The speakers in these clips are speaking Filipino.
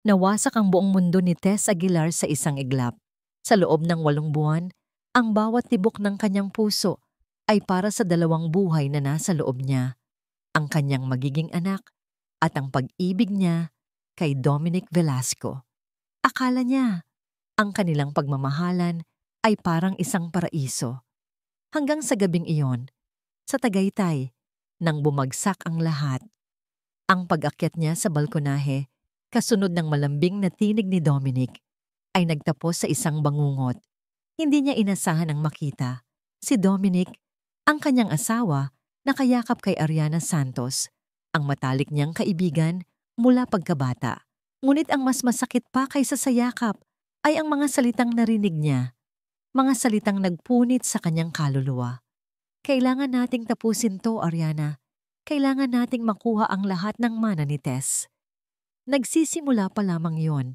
Nawasak ang buong mundo ni Tess Aguilar sa isang iglap. Sa loob ng 8 buwan, ang bawat tibok ng kanyang puso ay para sa 2 buhay na nasa loob niya, ang kanyang magiging anak at ang pag-ibig niya kay Dominic Velasco. Akala niya, ang kanilang pagmamahalan ay parang isang paraiso. Hanggang sa gabing iyon, sa Tagaytay, nang bumagsak ang lahat, ang pag-akyat niya sa balkonahe, kasunod ng malambing na tinig ni Dominic, ay nagtapos sa isang bangungot. Hindi niya inasahan ang makita. Si Dominic, ang kanyang asawa, nakayakap kay Ariana Santos, ang matalik niyang kaibigan mula pagkabata. Ngunit ang mas masakit pa kaysa sa yakap ay ang mga salitang narinig niya, mga salitang nagpunit sa kanyang kaluluwa. Kailangan nating tapusin to, Ariana. Kailangan nating makuha ang lahat ng mana ni Tess. Nagsisimula pa lamang yon.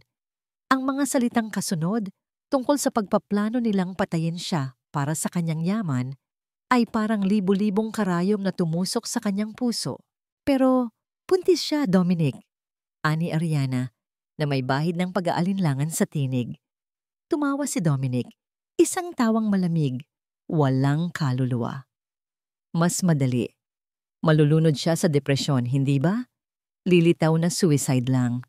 Ang mga salitang kasunod tungkol sa pagpaplano nilang patayin siya para sa kanyang yaman ay parang libu-libong karayom na tumusok sa kanyang puso. Pero puntis siya, Dominic, ani Ariana, na may bahid ng pag-aalinlangan sa tinig. Tumawa si Dominic, isang tawang malamig, walang kaluluwa. Mas madali. Malulunod siya sa depresyon, hindi ba? Lilitaw na suicide lang.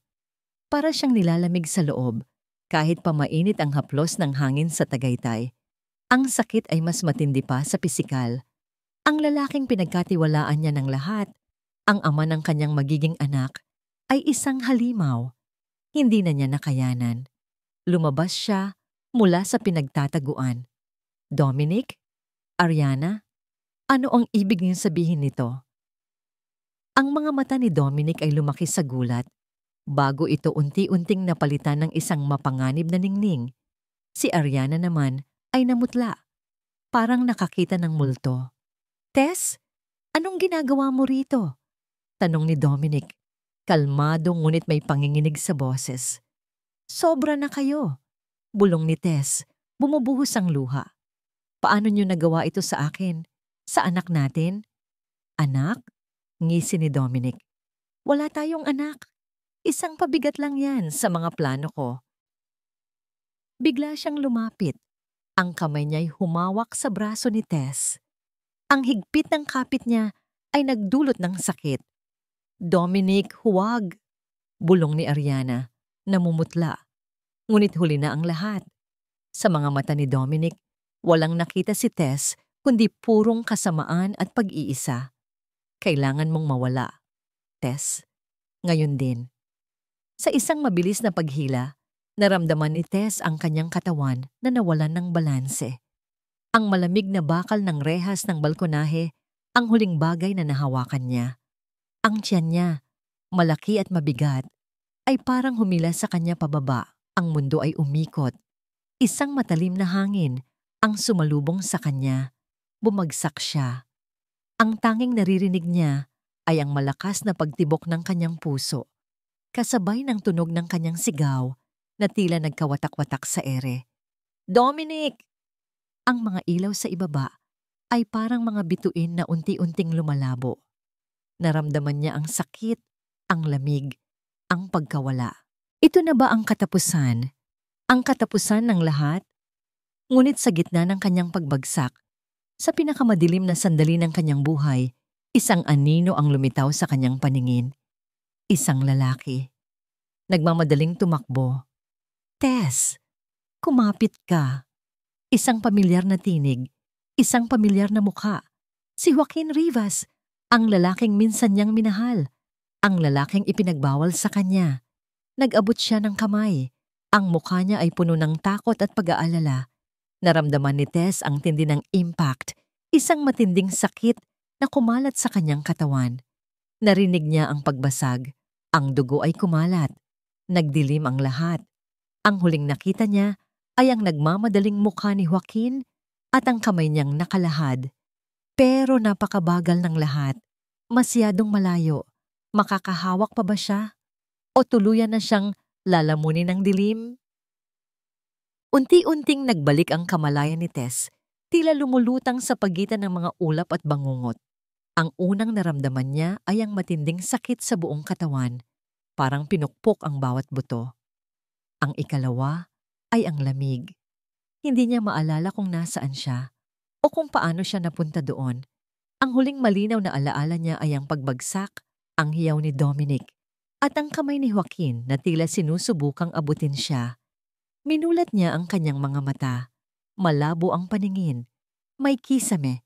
Para siyang nilalamig sa loob, kahit pa mainit ang haplos ng hangin sa Tagaytay. Ang sakit ay mas matindi pa sa pisikal. Ang lalaking pinagkatiwalaan niya ng lahat, ang ama ng kanyang magiging anak, ay isang halimaw. Hindi na niya nakayanan. Lumabas siya mula sa pinagtataguan. Dominic? Ariana? Ano ang ibig niyong sabihin nito? Ang mga mata ni Dominic ay lumaki sa gulat. Bago ito unti-unting napalitan ng isang mapanganib na ningning, si Ariana naman ay namutla. Parang nakakita ng multo. Tess, anong ginagawa mo rito? Tanong ni Dominic. Kalmado ngunit may panginginig sa boses. Sobra na kayo. Bulong ni Tess, bumubuhos ang luha. Paano niyo nagawa ito sa akin? Sa anak natin? Anak? Ngisi ni Dominic. Wala tayong anak. Isang pabigat lang yan sa mga plano ko. Bigla siyang lumapit. Ang kamay niya'y humawak sa braso ni Tess. Ang higpit ng kapit niya ay nagdulot ng sakit. Dominic, huwag! Bulong ni Ariana, namumutla. Ngunit huli na ang lahat. Sa mga mata ni Dominic, walang nakita si Tess kundi purong kasamaan at pag-iisa. Kailangan mong mawala, Tess. Ngayon din. Sa isang mabilis na paghila, naramdaman ni Tess ang kanyang katawan na nawalan ng balanse. Ang malamig na bakal ng rehas ng balkonahe ang huling bagay na nahawakan niya. Ang tiyan niya, malaki at mabigat, ay parang humila sa kanya pababa. Ang mundo ay umikot. Isang matalim na hangin ang sumalubong sa kanya. Bumagsak siya. Ang tanging naririnig niya ay ang malakas na pagtibok ng kanyang puso, kasabay ng tunog ng kanyang sigaw na tila nagkawatak-watak sa ere. Dominic! Ang mga ilaw sa ibaba ay parang mga bituin na unti-unting lumalabo. Naramdaman niya ang sakit, ang lamig, ang pagkawala. Ito na ba ang katapusan? Ang katapusan ng lahat? Ngunit sa gitna ng kanyang pagbagsak, sa pinakamadilim na sandali ng kanyang buhay, isang anino ang lumitaw sa kanyang paningin. Isang lalaki. Nagmamadaling tumakbo. Tess, kumapit ka. Isang pamilyar na tinig, isang pamilyar na mukha. Si Joaquin Rivas, ang lalaking minsan niyang minahal, ang lalaking ipinagbawal sa kanya. Nag-abot siya ng kamay. Ang mukha niya ay puno ng takot at pag-aalala. Naramdaman ni Tess ang tindi ng impact, isang matinding sakit na kumalat sa kanyang katawan. Narinig niya ang pagbasag. Ang dugo ay kumalat. Nagdilim ang lahat. Ang huling nakita niya ay ang nagmamadaling mukha ni Joaquin at ang kamay niyang nakalahad. Pero napakabagal ng lahat. Masyadong malayo. Makakahawak pa ba siya? O tuluyan na siyang lalamunin ng dilim? Unti-unting nagbalik ang kamalayan ni Tess, tila lumulutang sa pagitan ng mga ulap at bangungot. Ang unang naramdaman niya ay ang matinding sakit sa buong katawan. parang pinukpok ang bawat buto. Ang ikalawa ay ang lamig. Hindi niya maalala kung nasaan siya o kung paano siya napunta doon. Ang huling malinaw na alaala niya ay ang pagbagsak, ang hiyaw ni Dominic, at ang kamay ni Joaquin na tila sinusubukang abutin siya. Minulat niya ang kanyang mga mata. Malabo ang paningin. May kisame.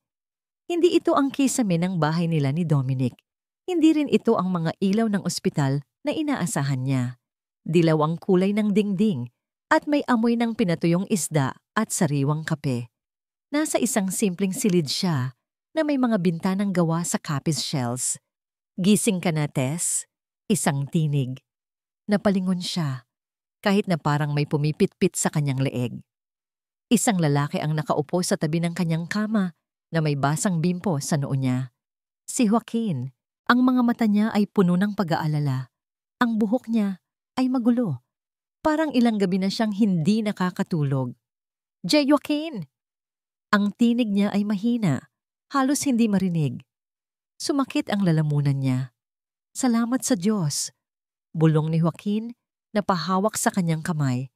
Hindi ito ang kisame ng bahay nila ni Dominic. Hindi rin ito ang mga ilaw ng ospital na inaasahan niya. Dilaw ang kulay ng dingding at may amoy ng pinatuyong isda at sariwang kape. Nasa isang simpleng silid siya na may mga bintanang gawa sa kapis shells. Gising ka na, Tess? Isang tinig. Napalingon siya, kahit na parang may pumipitpit sa kanyang leeg. Isang lalaki ang nakaupo sa tabi ng kanyang kama na may basang bimpo sa noo niya. Si Joaquin. Ang mga mata niya ay puno ng pag-aalala. Ang buhok niya ay magulo. Parang ilang gabi na siyang hindi nakakatulog. Joaquin! Ang tinig niya ay mahina, halos hindi marinig. Sumakit ang lalamunan niya. Salamat sa Diyos. Bulong ni Joaquin na pahawak sa kanyang kamay.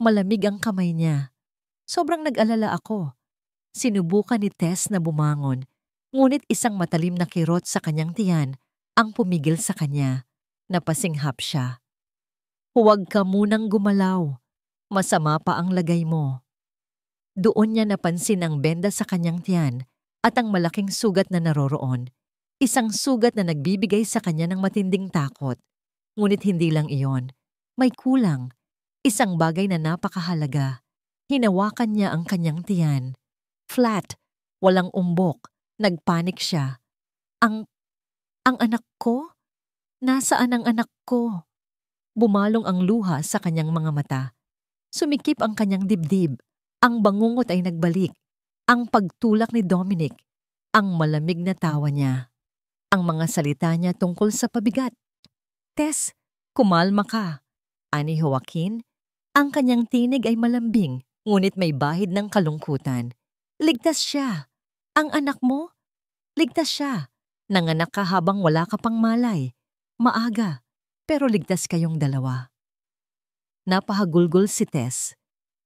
Malamig ang kamay niya. Sobrang nag-alala ako. Sinubukan ni Tess na bumangon, ngunit isang matalim na kirot sa kanyang tiyan ang pumigil sa kanya. Napasinghap siya. Huwag ka munang gumalaw. Masama pa ang lagay mo. Doon niya napansin ang benda sa kanyang tiyan at ang malaking sugat na naroroon. Isang sugat na nagbibigay sa kanya ng matinding takot. Ngunit hindi lang iyon. May kulang. Isang bagay na napakahalaga. Hinawakan niya ang kanyang tiyan. Flat. Walang umbok. Nagpanik siya. Ang anak ko? Nasaan ang anak ko? Bumalong ang luha sa kanyang mga mata. Sumikip ang kanyang dibdib. Ang bangungot ay nagbalik. Ang pagtulak ni Dominic. Ang malamig na tawa niya. Ang mga salita niya tungkol sa pabigat. Tess, kumalma ka. Ani Joaquin, ang kanyang tinig ay malambing, ngunit may bahid ng kalungkutan. Ligtas siya. Ang anak mo? Ligtas siya. Nanganak ka habang wala ka pang malay. Maaga, pero ligtas kayong dalawa. Napahagulgol si Tess.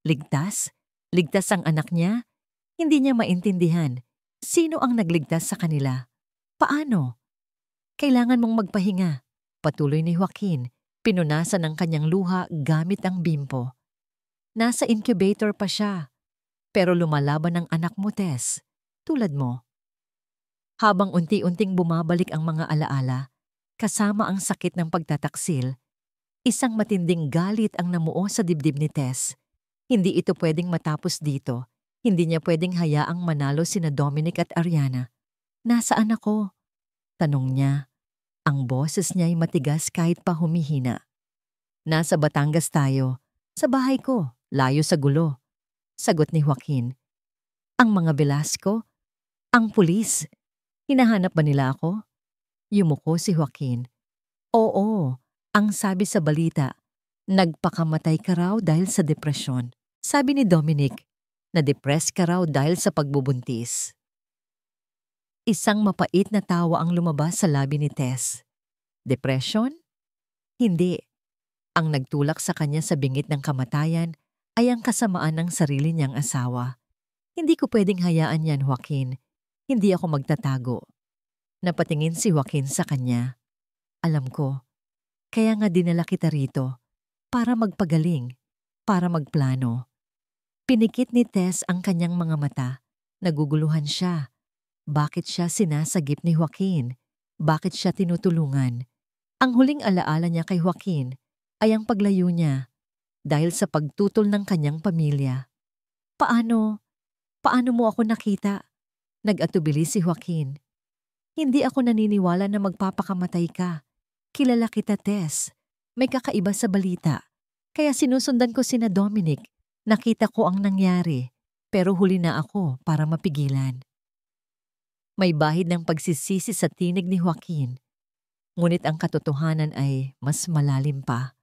Ligtas? Ligtas ang anak niya? Hindi niya maintindihan. Sino ang nagligtas sa kanila? Paano? Kailangan mong magpahinga. Patuloy ni Joaquin, pinunasan ng kanyang luha gamit ang bimpo. Nasa incubator pa siya. Pero lumalaban ang anak mo, Tess. Tulad mo. Habang unti-unting bumabalik ang mga alaala, kasama ang sakit ng pagtataksil, isang matinding galit ang namuo sa dibdib ni Tess. Hindi ito pwedeng matapos dito. Hindi niya pwedeng hayaang manalo sina Dominic at Ariana. Nasaan ako? Tanong niya. Ang boses niya ay matigas kahit pa humihina. Nasa Batangas tayo. Sa bahay ko, layo sa gulo. Sagot ni Joaquin. Ang mga Velasco? Ang pulis? Hinahanap ba nila ako? Yumuko si Joaquin. Oo, ang sabi sa balita. Nagpakamatay ka raw dahil sa depresyon. Sabi ni Dominic, na-depress ka raw dahil sa pagbubuntis. Isang mapait na tawa ang lumabas sa labi ni Tess. Depression? Hindi. Ang nagtulak sa kanya sa bingit ng kamatayan ay ang kasamaan ng sarili niyang asawa. Hindi ko pwedeng hayaan yan, Joaquin. Hindi ako magtatago. Napatingin si Joaquin sa kanya. Alam ko. Kaya nga dinala kita rito. Para magpagaling. Para magplano. Pinikit ni Tess ang kanyang mga mata. Naguguluhan siya. Bakit siya sinasagip ni Joaquin? Bakit siya tinutulungan? Ang huling alaala niya kay Joaquin ay ang paglayo niya dahil sa pagtutol ng kanyang pamilya. Paano mo ako nakita? Nag-atubili si Joaquin. Hindi ako naniniwala na magpapakamatay ka. Kilala kita, Tess. May kakaiba sa balita. Kaya sinusundan ko sina Dominic. Nakita ko ang nangyari, pero huli na ako para mapigilan. May bahid ng pagsisisi sa tinig ni Joaquin. Ngunit ang katotohanan ay mas malalim pa.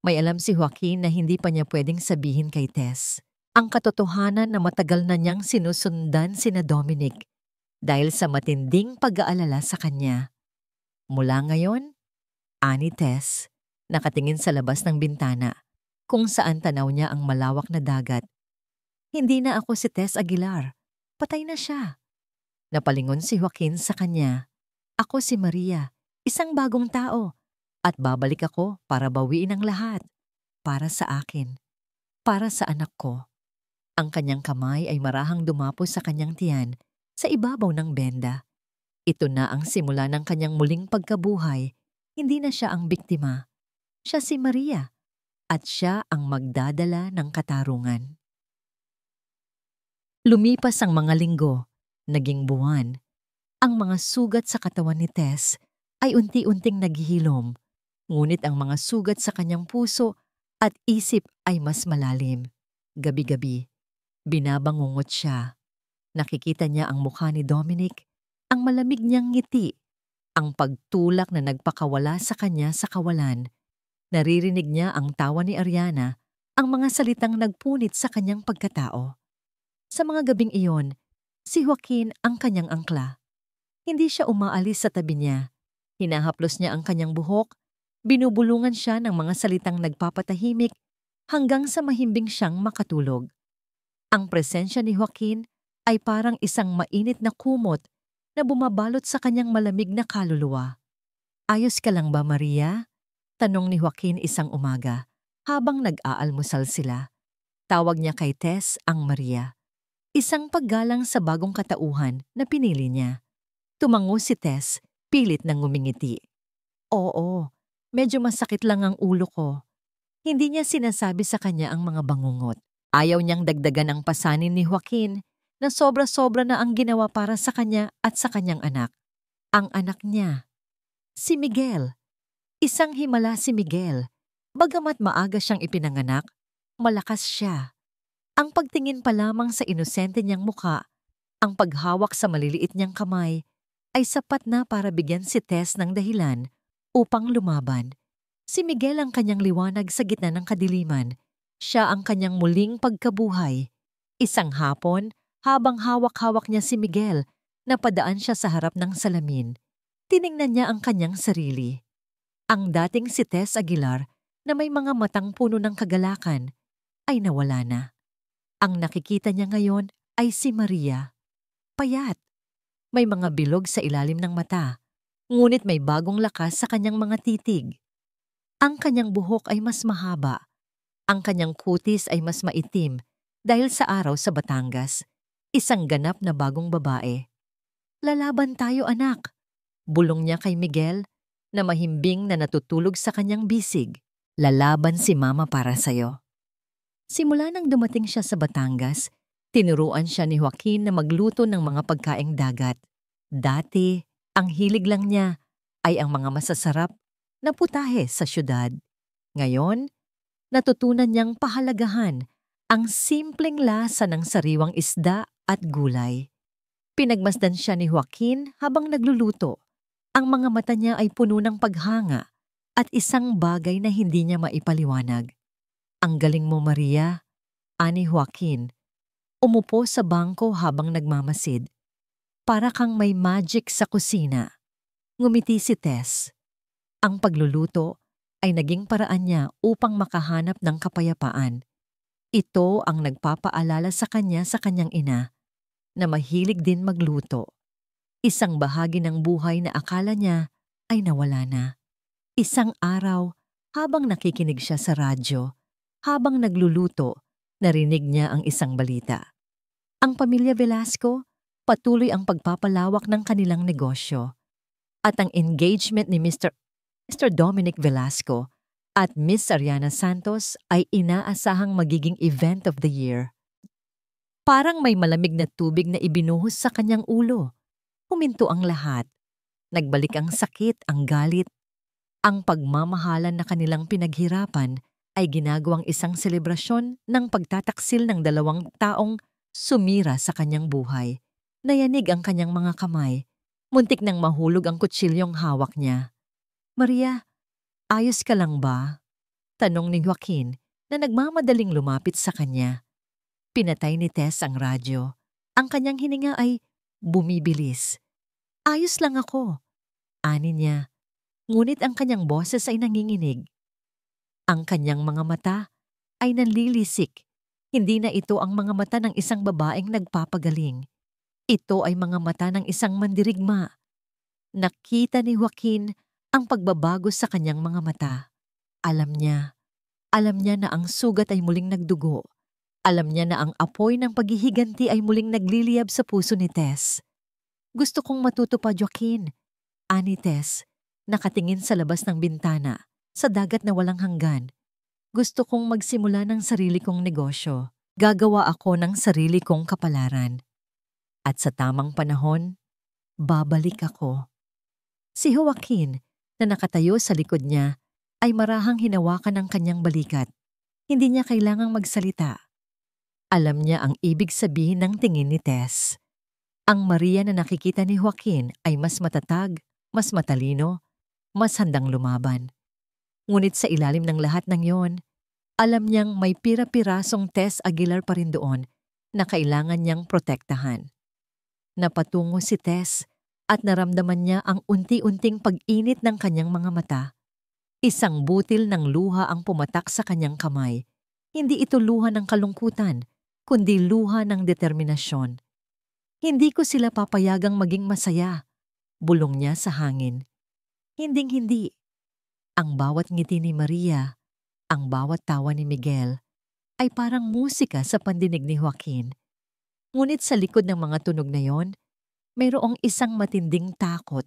May alam si Joaquin na hindi pa niya pwedeng sabihin kay Tess. Ang katotohanan na matagal na niyang sinusundan sina Dominic dahil sa matinding pag-aalala sa kanya. Mula ngayon, Ani Tess, nakatingin sa labas ng bintana, kung saan tanaw niya ang malawak na dagat. Hindi na ako si Tess Aguilar. Patay na siya. Napalingon si Joaquin sa kanya. Ako si Maria, isang bagong tao. At babalik ako para bawiin ang lahat. Para sa akin. Para sa anak ko. Ang kanyang kamay ay marahang dumapos sa kanyang tiyan sa ibabaw ng benda. Ito na ang simula ng kanyang muling pagkabuhay. Hindi na siya ang biktima. Siya si Maria. At siya ang magdadala ng katarungan. Lumipas ang mga linggo, naging buwan. Ang mga sugat sa katawan ni Tess ay unti-unting naghihilom, ngunit ang mga sugat sa kanyang puso at isip ay mas malalim. Gabi-gabi, binabangungot siya. Nakikita niya ang mukha ni Dominic, ang malamig niyang ngiti, ang pagtulak na nagpakawala sa kanya sa kawalan. Naririnig niya ang tawa ni Ariana, ang mga salitang nagpunit sa kanyang pagkatao. Sa mga gabing iyon, si Joaquin ang kanyang angkla. Hindi siya umaalis sa tabi niya. Hinahaplos niya ang kanyang buhok, binubulungan siya ng mga salitang nagpapatahimik hanggang sa mahimbing siyang makatulog. Ang presensya ni Joaquin ay parang isang mainit na kumot na bumabalot sa kanyang malamig na kaluluwa. Ayos ka lang ba, Maria? Tanong ni Joaquin isang umaga habang nag-aalmusal sila. Tawag niya kay Tess ang Maria. Isang paggalang sa bagong katauhan na pinili niya. Tumango si Tess, pilit nang ngumingiti. Oo, medyo masakit lang ang ulo ko. Hindi niya sinasabi sa kanya ang mga bangungot. Ayaw niyang dagdagan ang pasanin ni Joaquin na sobra-sobra na ang ginawa para sa kanya at sa kanyang anak. Ang anak niya, si Miguel. Isang himala si Miguel. Bagamat maaga siyang ipinanganak, malakas siya. Ang pagtingin pa lamang sa inosente niyang muka, ang paghawak sa maliliit niyang kamay, ay sapat na para bigyan si Tess ng dahilan upang lumaban. Si Miguel ang kanyang liwanag sa gitna ng kadiliman. Siya ang kanyang muling pagkabuhay. Isang hapon, habang hawak-hawak niya si Miguel, napadaan siya sa harap ng salamin. Tiningnan niya ang kanyang sarili. Ang dating si Tess Aguilar na may mga matang puno ng kagalakan ay nawala na. Ang nakikita niya ngayon ay si Maria. Payat. May mga bilog sa ilalim ng mata, ngunit may bagong lakas sa kanyang mga titig. Ang kanyang buhok ay mas mahaba. Ang kanyang kutis ay mas maitim dahil sa araw sa Batangas. Isang ganap na bagong babae. Lalaban tayo, anak. Bulong niya kay Miguel na mahimbing na natutulog sa kanyang bisig. Lalaban si Mama para sa'yo. Simula nang dumating siya sa Batangas, tinuruan siya ni Joaquin na magluto ng mga pagkaing dagat. Dati, ang hilig lang niya ay ang mga masasarap na putahe sa syudad. Ngayon, natutunan niyang pahalagahan ang simpleng lasa ng sariwang isda at gulay. Pinagmasdan siya ni Joaquin habang nagluluto. Ang mga mata niya ay puno ng paghanga at isang bagay na hindi niya maipaliwanag. Ang galing mo, Maria, ani Joaquin. Umupo sa bangko habang nagmamasid. Para kang may magic sa kusina. Ngumiti si Tess. Ang pagluluto ay naging paraan niya upang makahanap ng kapayapaan. Ito ang nagpapaalala sa kanyang ina, na mahilig din magluto. Isang bahagi ng buhay na akala niya ay nawala na. Isang araw, habang nakikinig siya sa radyo, habang nagluluto, narinig niya ang isang balita. Ang pamilya Velasco patuloy ang pagpapalawak ng kanilang negosyo. At ang engagement ni Mr. Dominic Velasco at Miss Ariana Santos ay inaasahang magiging event of the year. Parang may malamig na tubig na ibinuhos sa kanyang ulo. Huminto ang lahat. Nagbalik ang sakit, ang galit. Ang pagmamahalan na kanilang pinaghirapan ay ginagawang isang selebrasyon ng pagtataksil ng dalawang taong sumira sa kanyang buhay. Nayanig ang kanyang mga kamay. Muntik nang mahulog ang kutsilyong hawak niya. Maria, ayos ka lang ba? Tanong ni Joaquin na nagmamadaling lumapit sa kanya. Pinatay ni Tess ang radyo. Ang kanyang hininga ay bumibilis. Ayos lang ako, ani niya. Ngunit ang kanyang boses ay nanginginig. Ang kanyang mga mata ay nanlilisik. Hindi na ito ang mga mata ng isang babaeng nagpapagaling. Ito ay mga mata ng isang mandirigma. Nakita ni Joaquin ang pagbabago sa kanyang mga mata. Alam niya na ang sugat ay muling nagdugo. Alam niya na ang apoy ng paghihiganti ay muling nagliliyab sa puso ni Tess. Gusto kong matuto pa, Joaquin, ani Tess, nakatingin sa labas ng bintana, sa dagat na walang hanggan. Gusto kong magsimula ng sarili kong negosyo. Gagawa ako ng sarili kong kapalaran. At sa tamang panahon, babalik ako. Si Joaquin, na nakatayo sa likod niya, ay marahang hinawakan ng kanyang balikat. Hindi niya kailangang magsalita. Alam niya ang ibig sabihin ng tingin ni Tess. Ang Maria na nakikita ni Joaquin ay mas matatag, mas matalino, mas handang lumaban. Ngunit sa ilalim ng lahat ng yon, alam niyang may pira-pirasong Tess Aguilar pa rin doon na kailangan niyang protektahan. Napatungo si Tess at naramdaman niya ang unti-unting pag-init ng kanyang mga mata. Isang butil ng luha ang pumatak sa kanyang kamay. Hindi ito luha ng kalungkutan, kundi luha ng determinasyon. Hindi ko sila papayagang maging masaya, bulong niya sa hangin. Hinding-hindi. Ang bawat ngiti ni Maria, ang bawat tawa ni Miguel, ay parang musika sa pandinig ni Joaquin. Ngunit sa likod ng mga tunog na yon, mayroong isang matinding takot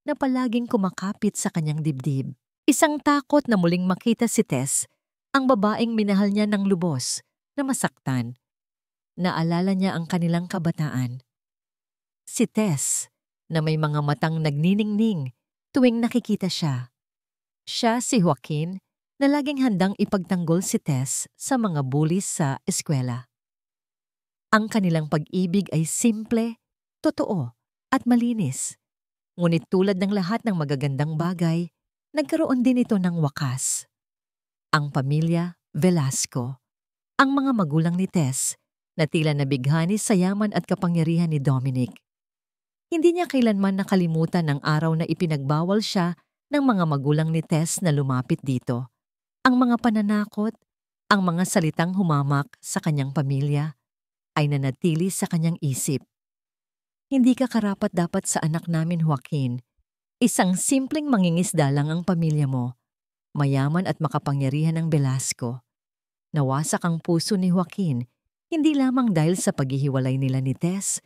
na palaging kumakapit sa kanyang dibdib. Isang takot na muling makita si Tess, ang babaeng minahal niya ng lubos, na masaktan. Naalala niya ang kanilang kabataan. Si Tess, na may mga matang nagniningning tuwing nakikita siya. Siya si Joaquin, na laging handang ipagtanggol si Tess sa mga bullies sa eskwela. Ang kanilang pag-ibig ay simple, totoo, at malinis. Ngunit tulad ng lahat ng magagandang bagay, nagkaroon din ito ng wakas. Ang pamilya Velasco. Ang mga magulang ni Tess, na tila nabighani sa yaman at kapangyarihan ni Dominic. Hindi niya kailanman nakalimutan ang araw na ipinagbawal siya ng mga magulang ni Tess na lumapit dito. Ang mga pananakot, ang mga salitang humamak sa kanyang pamilya, ay nanatili sa kanyang isip. Hindi ka karapat-dapat sa anak namin, Joaquin. Isang simpleng mangingisda lang ang pamilya mo. Mayaman at makapangyarihan ng Velasco. Nawasak ang puso ni Joaquin, hindi lamang dahil sa paghihiwalay nila ni Tess,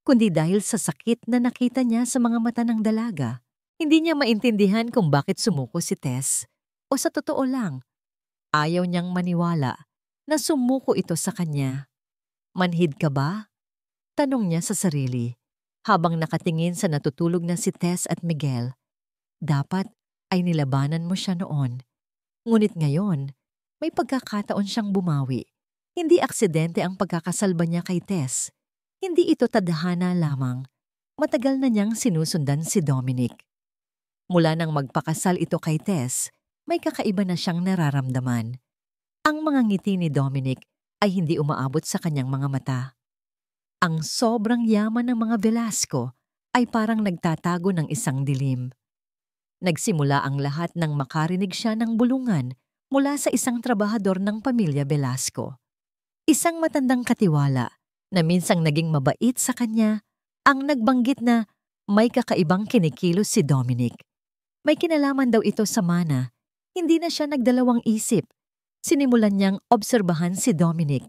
kundi dahil sa sakit na nakita niya sa mga mata ng dalaga. Hindi niya maintindihan kung bakit sumuko si Tess. O sa totoo lang, ayaw niyang maniwala na sumuko ito sa kanya. Manhid ka ba? Tanong niya sa sarili, habang nakatingin sa natutulog na si Tess at Miguel. Dapat ay nilabanan mo siya noon. Ngunit ngayon, may pagkakataon siyang bumawi. Hindi aksidente ang pagkakasalba niya kay Tess. Hindi ito tadhana lamang. Matagal na niyang sinusundan si Dominic. Mula nang magpakasal ito kay Tess, may kakaiba na siyang nararamdaman. Ang mga ngiti ni Dominic ay hindi umaabot sa kanyang mga mata. Ang sobrang yaman ng mga Velasco ay parang nagtatago ng isang dilim. Nagsimula ang lahat nang makarinig siya ng bulungan mula sa isang trabahador ng pamilya Velasco. Isang matandang katiwala na minsang naging mabait sa kanya ang nagbanggit na may kakaibang kinikilos si Dominic. May kinalaman daw ito sa mana. Hindi na siya nagdalawang isip. Sinimulan niyang obserbahan si Dominic.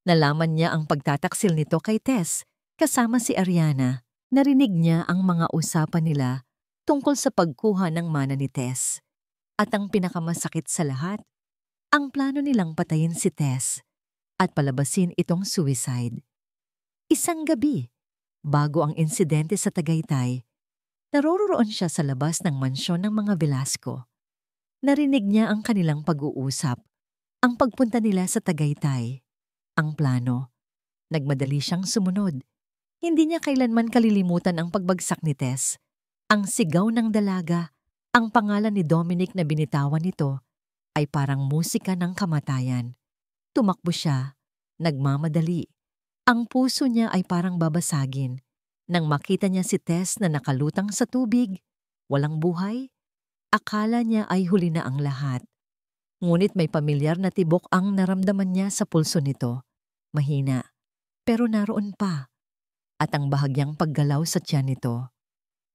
Nalaman niya ang pagtataksil nito kay Tess kasama si Ariana. Narinig niya ang mga usapan nila tungkol sa pagkuha ng mana ni Tess. At ang pinakamasakit sa lahat, ang plano nilang patayin si Tess at palabasin itong suicide. Isang gabi, bago ang insidente sa Tagaytay, naroroon siya sa labas ng mansyon ng mga Velasco. Narinig niya ang kanilang pag-uusap, ang pagpunta nila sa Tagaytay, ang plano. Nagmadali siyang sumunod. Hindi niya kailanman kalilimutan ang pagbagsak ni Tess, ang sigaw ng dalaga, ang pangalan ni Dominic na binitawan nito ay parang musika ng kamatayan. Tumakbo siya, nagmamadali. Ang puso niya ay parang babasagin. Nang makita niya si Tess na nakalutang sa tubig, walang buhay, Akala niya ay huli na ang lahat. Ngunit may pamilyar na tibok ang naramdaman niya sa pulso nito. Mahina, pero naroon pa. At ang bahagyang paggalaw sa tiyan nito.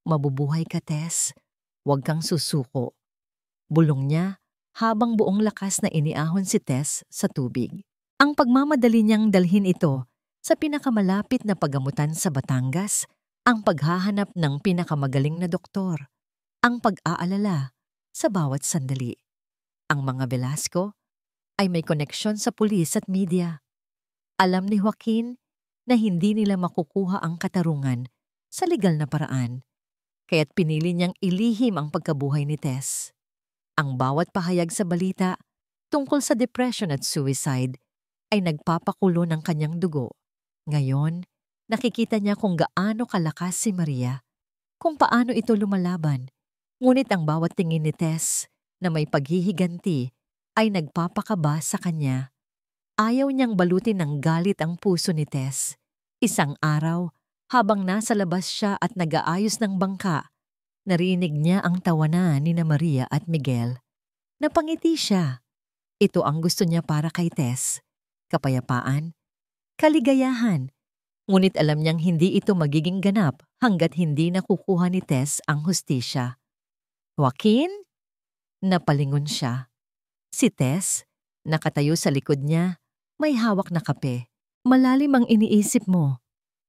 Mabubuhay ka, Tess. Huwag kang susuko. Bulong niya habang buong lakas na iniahon si Tess sa tubig. Ang pagmamadali niyang dalhin ito sa pinakamalapit na paggamutan sa Batangas, ang paghahanap ng pinakamagaling na doktor, ang pag-aalala sa bawat sandali. Ang mga Velasco ay may koneksyon sa pulis at media. Alam ni Joaquin na hindi nila makukuha ang katarungan sa legal na paraan, kaya't pinili niyang ilihim ang pagkabuhay ni Tess. Ang bawat pahayag sa balita tungkol sa depression at suicide ay nagpapakulo ng kanyang dugo. Ngayon, nakikita niya kung gaano kalakas si Maria, kung paano ito lumalaban. Ngunit ang bawat tingin ni Tess na may paghihiganti ay nagpapakaba sa kanya. Ayaw niyang balutin ng galit ang puso ni Tess. Isang araw, habang nasa labas siya at nag-aayos ng bangka, narinig niya ang tawanan ni Maria at Miguel. Napangiti siya. Ito ang gusto niya para kay Tess. Kapayapaan, kaligayahan. Ngunit alam niyang hindi ito magiging ganap hanggat hindi nakukuha ni Tess ang hustisya. Joaquin? Napalingon siya. Si Tess, nakatayo sa likod niya, may hawak na kape. Malalim ang iniisip mo.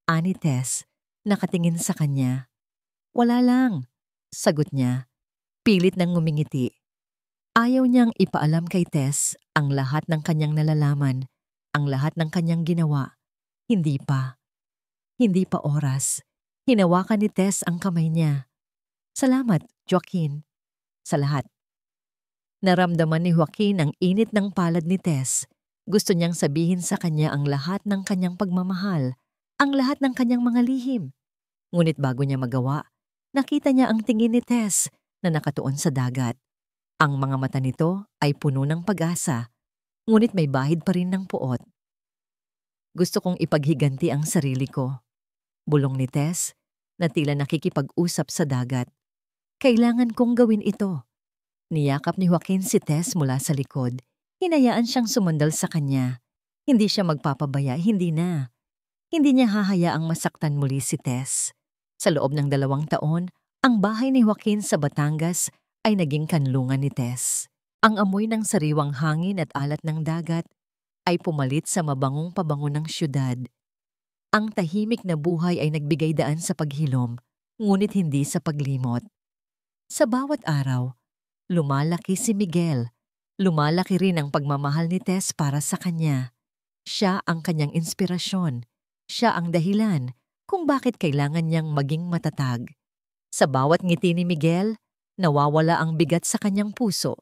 Ani Tess, nakatingin sa kanya. Wala lang, sagot niya. Pilit nang ngumingiti. Ayaw niyang ipaalam kay Tess ang lahat ng kanyang nalalaman, ang lahat ng kanyang ginawa. Hindi pa. Hindi pa oras. Hinawakan ni Tess ang kamay niya. Salamat, Joaquin. Sa lahat. Naramdaman ni Joaquin ang init ng palad ni Tess. Gusto niyang sabihin sa kanya ang lahat ng kanyang pagmamahal, ang lahat ng kanyang mga lihim. Ngunit bago niya magawa, nakita niya ang tingin ni Tess na nakatuon sa dagat. Ang mga mata nito ay puno ng pag-asa, ngunit may bahid pa rin ng puot. Gusto kong ipaghiganti ang sarili ko. Bulong ni Tess na tila nakikipag-usap sa dagat. Kailangan kong gawin ito. Niyakap ni Joaquin si Tess mula sa likod. Hinayaan siyang sumandal sa kanya. Hindi siya magpapabaya, hindi na. Hindi niya hahayaang masaktan muli si Tess. Sa loob ng 2 taon, ang bahay ni Joaquin sa Batangas ay naging kanlungan ni Tess. Ang amoy ng sariwang hangin at alat ng dagat ay pumalit sa mabangong pabango ng syudad. Ang tahimik na buhay ay nagbigay daan sa paghilom, ngunit hindi sa paglimot. Sa bawat araw, lumalaki si Miguel. Lumalaki rin ang pagmamahal ni Tess para sa kanya. Siya ang kanyang inspirasyon. Siya ang dahilan kung bakit kailangan niyang maging matatag. Sa bawat ngiti ni Miguel, nawawala ang bigat sa kanyang puso,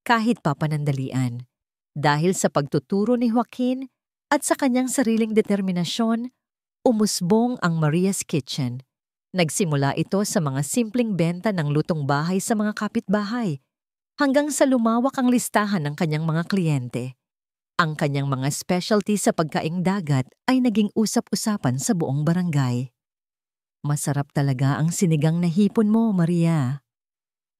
kahit papanandalian. Dahil sa pagtuturo ni Joaquin at sa kanyang sariling determinasyon, umusbong ang Maria's Kitchen. Nagsimula ito sa mga simpleng benta ng lutong bahay sa mga kapitbahay, hanggang sa lumawak ang listahan ng kanyang mga kliyente. Ang kanyang mga specialty sa pagkaing dagat ay naging usap-usapan sa buong barangay. Masarap talaga ang sinigang na hipon mo, Maria.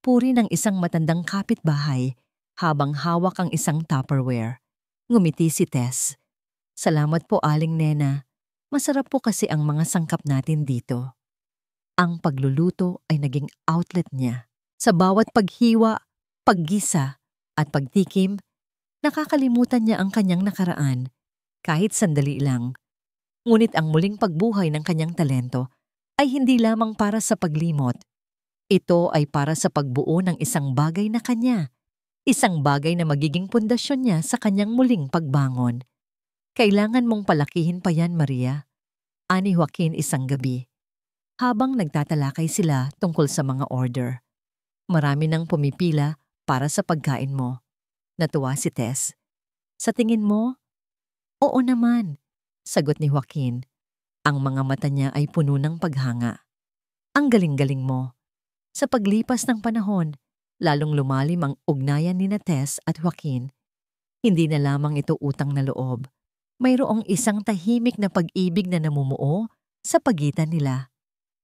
Puri ng isang matandang kapitbahay habang hawak ang isang Tupperware. Ngumiti si Tess. Salamat po, Aling Nena. Masarap po kasi ang mga sangkap natin dito. Ang pagluluto ay naging outlet niya. Sa bawat paghiwa, paggisa at pagtikim, nakakalimutan niya ang kanyang nakaraan, kahit sandali lang. Ngunit ang muling pagbuhay ng kanyang talento ay hindi lamang para sa paglimot. Ito ay para sa pagbuo ng isang bagay na kanya, isang bagay na magiging pundasyon niya sa kanyang muling pagbangon. Kailangan mong palakihin pa yan, Maria, ani Joaquin isang gabi. Habang nagtatalakay sila tungkol sa mga order. Marami nang pumipila para sa pagkain mo. Natuwa si Tess. Sa tingin mo? Oo naman, sagot ni Joaquin. Ang mga mata niya ay puno ng paghanga. Ang galing-galing mo. Sa paglipas ng panahon, lalong lumalim ang ugnayan ni Tess at Joaquin. Hindi na lamang ito utang na loob. Mayroong isang tahimik na pag-ibig na namumuo sa pagitan nila.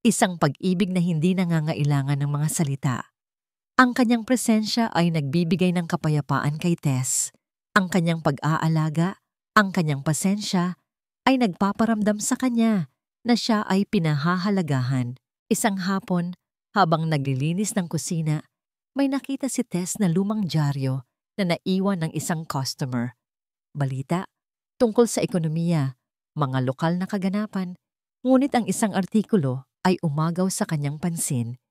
Isang pag-ibig na hindi nangangailangan ng mga salita. Ang kanyang presensya ay nagbibigay ng kapayapaan kay Tess. Ang kanyang pag-aalaga, ang kanyang pasensya, ay nagpaparamdam sa kanya na siya ay pinahahalagahan. Isang hapon, habang naglilinis ng kusina, may nakita si Tess na lumang dyaryo na naiwan ng isang customer. Balita tungkol sa ekonomiya, mga lokal na kaganapan, ngunit ang isang artikulo ay umagaw sa kanyang pansin,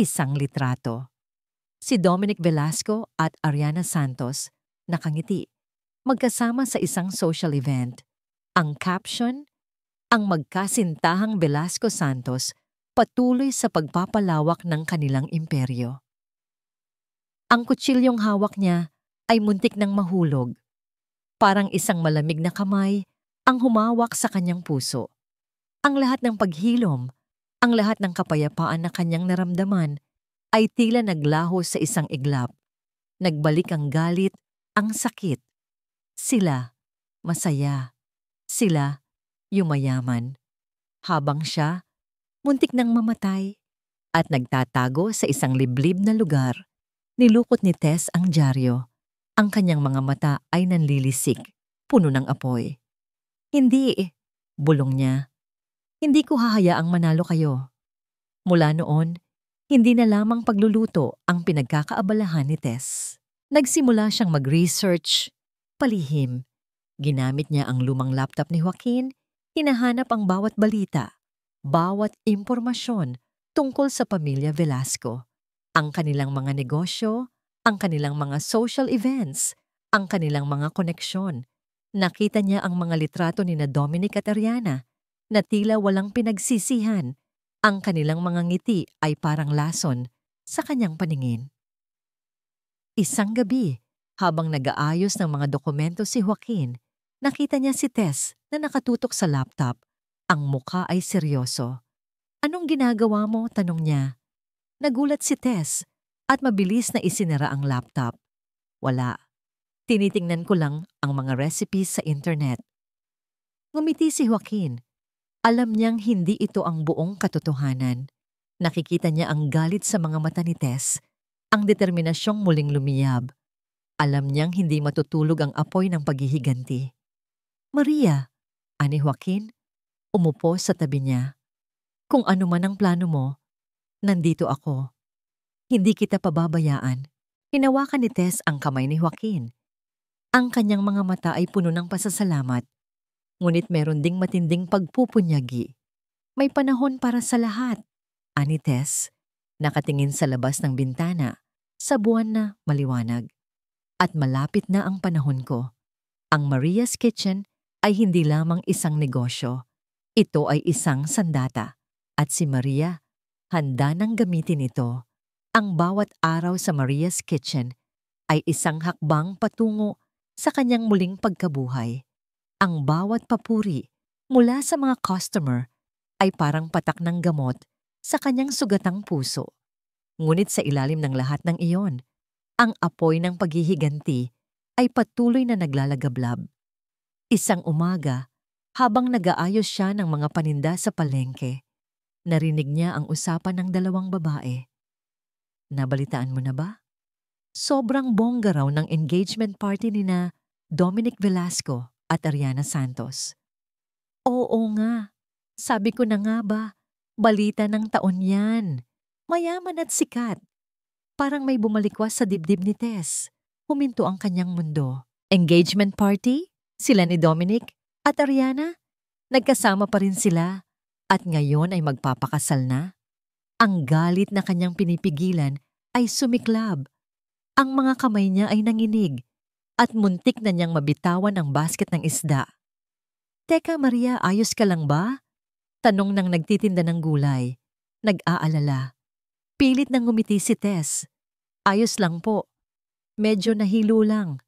isang litrato. Si Dominic Velasco at Ariana Santos, nakangiti, magkasama sa isang social event. Ang caption, ang magkasintahang Velasco Santos patuloy sa pagpapalawak ng kanilang imperyo. Ang kutsilyong hawak niya ay muntik ng mahulog. Parang isang malamig na kamay ang humawak sa kanyang puso. Ang lahat ng paghilom, ang lahat ng kapayapaan na kanyang naramdaman ay tila naglaho sa isang iglap. Nagbalik ang galit, ang sakit. Sila, masaya. Sila, yumayaman. Habang siya, muntik nang mamatay at nagtatago sa isang liblib na lugar, nilukot ni Tess ang dyaryo. Ang kanyang mga mata ay nanlilisik, puno ng apoy. Hindi, bulong niya. Hindi ko hahayaang manalo kayo. Mula noon, hindi na lamang pagluluto ang pinagkakaabalahan ni Tess. Nagsimula siyang mag-research, palihim. Ginamit niya ang lumang laptop ni Joaquin, hinahanap ang bawat balita, bawat impormasyon tungkol sa pamilya Velasco. Ang kanilang mga negosyo, ang kanilang mga social events, ang kanilang mga koneksyon. Nakita niya ang mga litrato ni na Dominic at Ariana na tila walang pinagsisihan. Ang kanilang mga ngiti ay parang lason sa kanyang paningin. Isang gabi, habang nag-aayos ng mga dokumento si Joaquin, nakita niya si Tess na nakatutok sa laptop. Ang muka ay seryoso. Anong ginagawa mo? Tanong niya. Nagulat si Tess at mabilis na isinara ang laptop. Wala. Tinitingnan ko lang ang mga recipes sa internet. Ngumiti si Joaquin. Alam niyang hindi ito ang buong katotohanan. Nakikita niya ang galit sa mga mata ni Tess, ang determinasyong muling lumiyab. Alam niyang hindi matutulog ang apoy ng paghihiganti. Maria, ani Joaquin, umupo sa tabi niya. Kung ano man ang plano mo, nandito ako. Hindi kita pababayaan. Hinawakan ni Tess ang kamay ni Joaquin. Ang kanyang mga mata ay puno ng pasasalamat. Ngunit meron ding matinding pagpupunyagi. May panahon para sa lahat, ani Tess, nakatingin sa labas ng bintana, sa buwan na maliwanag. At malapit na ang panahon ko. Ang Maria's Kitchen ay hindi lamang isang negosyo. Ito ay isang sandata. At si Maria, handa nang gamitin ito. Ang bawat araw sa Maria's Kitchen ay isang hakbang patungo sa kanyang muling pagkabuhay. Ang bawat papuri mula sa mga customer ay parang patak ng gamot sa kanyang sugatang puso. Ngunit sa ilalim ng lahat ng iyon, ang apoy ng paghihiganti ay patuloy na naglalagablab. Isang umaga, habang nag-aayos siya ng mga paninda sa palengke, narinig niya ang usapan ng dalawang babae. Nabalitaan mo na ba? Sobrang bongga raw ng engagement party ni na Dominic Velasco at Ariana Santos. Oo nga, sabi ko na nga ba, balita ng taon yan. Mayaman at sikat. Parang may bumalikwas sa dibdib ni Tess. Huminto ang kanyang mundo. Engagement party? Sila ni Dominic at Ariana? Nagkasama pa rin sila at ngayon ay magpapakasal na? Ang galit na kanyang pinipigilan ay sumiklab. Ang mga kamay niya ay nanginig at muntik na niyang mabitawan ang basket ng isda. Teka Maria, ayos ka lang ba? Tanong ng nagtitinda ng gulay. Nag-aalala. Pilit nang ngumiti si Tess. Ayos lang po. Medyo nahilo lang.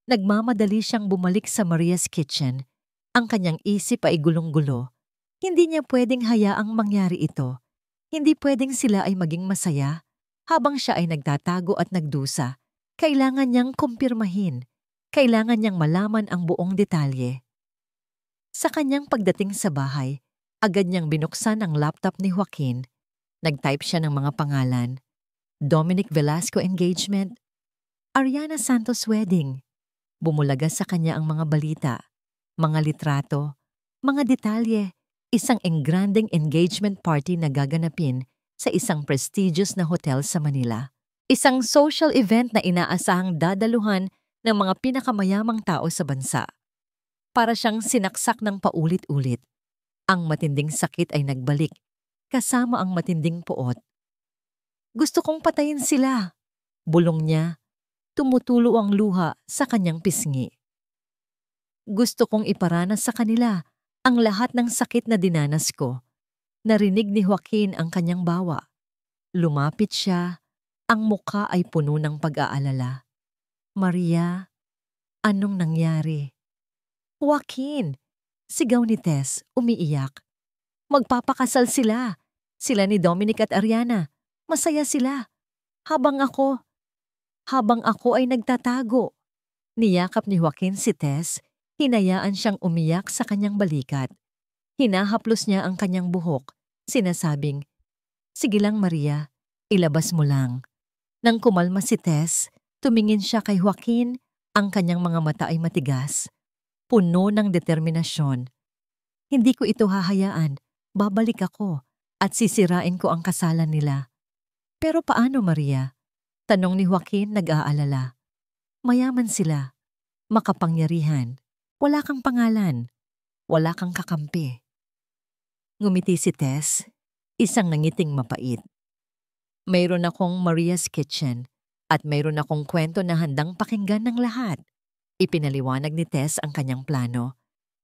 Nagmamadali siyang bumalik sa Maria's Kitchen. Ang kanyang isip ay gulong-gulo. Hindi niya pwedeng hayaang mangyari ito. Hindi pwedeng sila ay maging masaya. Habang siya ay nagtatago at nagdusa, kailangan niyang kumpirmahin. Kailangan niyang malaman ang buong detalye. Sa kanyang pagdating sa bahay, agad niyang binuksan ang laptop ni Joaquin. Nag-type siya ng mga pangalan. Dominic Velasco engagement, Ariana Santos wedding. Bumulaga sa kanya ang mga balita, mga litrato, mga detalye, isang engranding engagement party na gaganapin sa isang prestigious na hotel sa Manila. Isang social event na inaasahang dadaluhan ng mga pinakamayamang tao sa bansa. Para siyang sinaksak ng paulit-ulit. Ang matinding sakit ay nagbalik, kasama ang matinding puot. Gusto kong patayin sila, bulong niya. Tumutulo ang luha sa kanyang pisngi. Gusto kong iparanas sa kanila ang lahat ng sakit na dinanas ko. Narinig ni Joaquin ang kanyang bawa. Lumapit siya, ang mukha ay puno ng pag-aalala. Maria, anong nangyari? Joaquin, sigaw ni Tess, umiiyak. Magpapakasal sila. Sila ni Dominic at Ariana. Masaya sila. Habang ako ay nagtatago. Niyakap ni Joaquin si Tess, hinayaan siyang umiyak sa kanyang balikat. Hinahaplos niya ang kanyang buhok, sinasabing, "Sige lang Maria, ilabas mo lang." Nang kumalma si Tess, tumingin siya kay Joaquin, ang kanyang mga mata ay matigas, puno ng determinasyon. "Hindi ko ito hahayaan, babalik ako at sisirain ko ang kasalan nila." "Pero paano Maria?" Tanong ni Joaquin nag-aalala. Mayaman sila, makapangyarihan, wala kang pangalan, wala kang kakampi. Ngumiti si Tess, isang nangiting mapait. Mayroon akong Maria's Kitchen at mayroon akong kwento na handang pakinggan ng lahat. Ipinaliwanag ni Tess ang kanyang plano.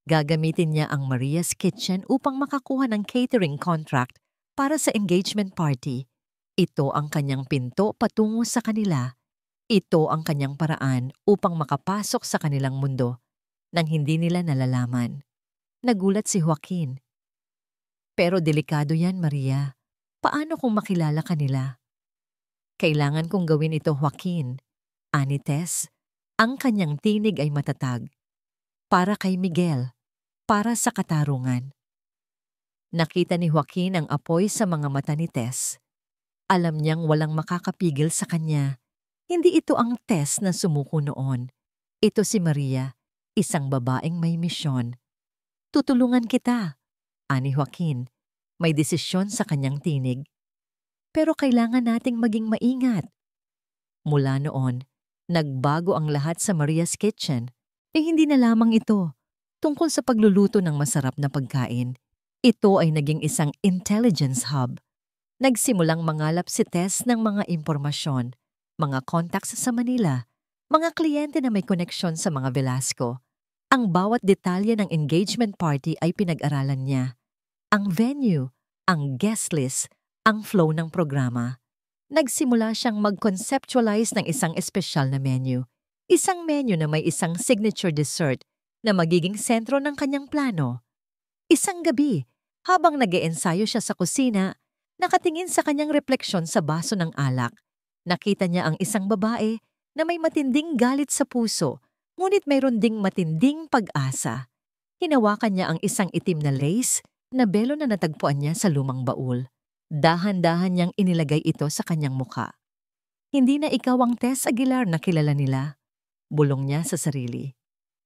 Gagamitin niya ang Maria's Kitchen upang makakuha ng catering contract para sa engagement party. Ito ang kanyang pinto patungo sa kanila. Ito ang kanyang paraan upang makapasok sa kanilang mundo nang hindi nila nalalaman. Nagulat si Joaquin. "Pero delikado yan, Maria. Paano kung makilala kanila?" "Kailangan kong gawin ito, Joaquin." Ani Tess, ang kanyang tinig ay matatag. "Para kay Miguel, para sa katarungan." Nakita ni Joaquin ang apoy sa mga mata ni Tess. Alam niyang walang makakapigil sa kanya. Hindi ito ang Tess na sumuko noon. Ito si Maria, isang babaeng may misyon. "Tutulungan kita," ani Joaquin. May desisyon sa kanyang tinig. "Pero kailangan nating maging maingat." Mula noon, nagbago ang lahat sa Maria's Kitchen. Hindi na lamang ito tungkol sa pagluluto ng masarap na pagkain. Ito ay naging isang intelligence hub. Nagsimulang mangalap si Tess ng mga impormasyon, mga contacts sa Manila, mga kliyente na may koneksyon sa mga Velasco. Ang bawat detalye ng engagement party ay pinag-aralan niya. Ang venue, ang guest list, ang flow ng programa. Nagsimula siyang mag-conceptualize ng isang espesyal na menu. Isang menu na may isang signature dessert na magiging sentro ng kanyang plano. Isang gabi, habang nag-eensayo siya sa kusina, nakatingin sa kanyang refleksyon sa baso ng alak. Nakita niya ang isang babae na may matinding galit sa puso, ngunit mayroon ding matinding pag-asa. Hinawakan niya ang isang itim na lace na belo na natagpuan niya sa lumang baul. Dahan-dahan niyang inilagay ito sa kanyang muka. "Hindi na ikaw ang Tess Aguilar na kilala nila," bulong niya sa sarili.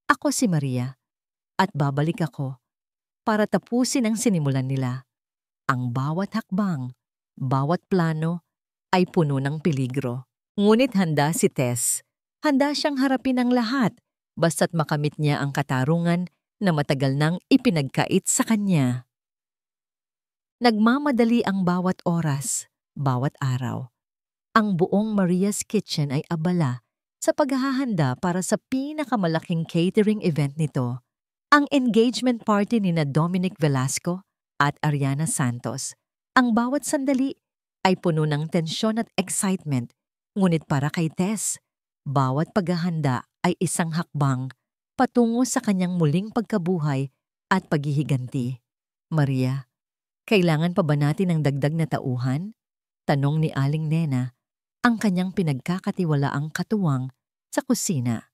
"Ako si Maria, at babalik ako para tapusin ang sinimulan nila." Ang bawat hakbang, bawat plano ay puno ng peligro. Ngunit handa si Tess. Handa siyang harapin ang lahat basta't makamit niya ang katarungan na matagal nang ipinagkait sa kanya. Nagmamadali ang bawat oras, bawat araw. Ang buong Maria's Kitchen ay abala sa paghahanda para sa pinakamalaking catering event nito, ang engagement party ni na Dominic Velasco at Ariana Santos. Ang bawat sandali ay puno ng tensyon at excitement, ngunit para kay Tess, bawat paghahanda ay isang hakbang patungo sa kanyang muling pagkabuhay at paghihiganti. "Maria, kailangan pa ba natin ng dagdag na tauhan?" Tanong ni Aling Nena, ang kanyang pinagkakatiwalaang katuwang sa kusina.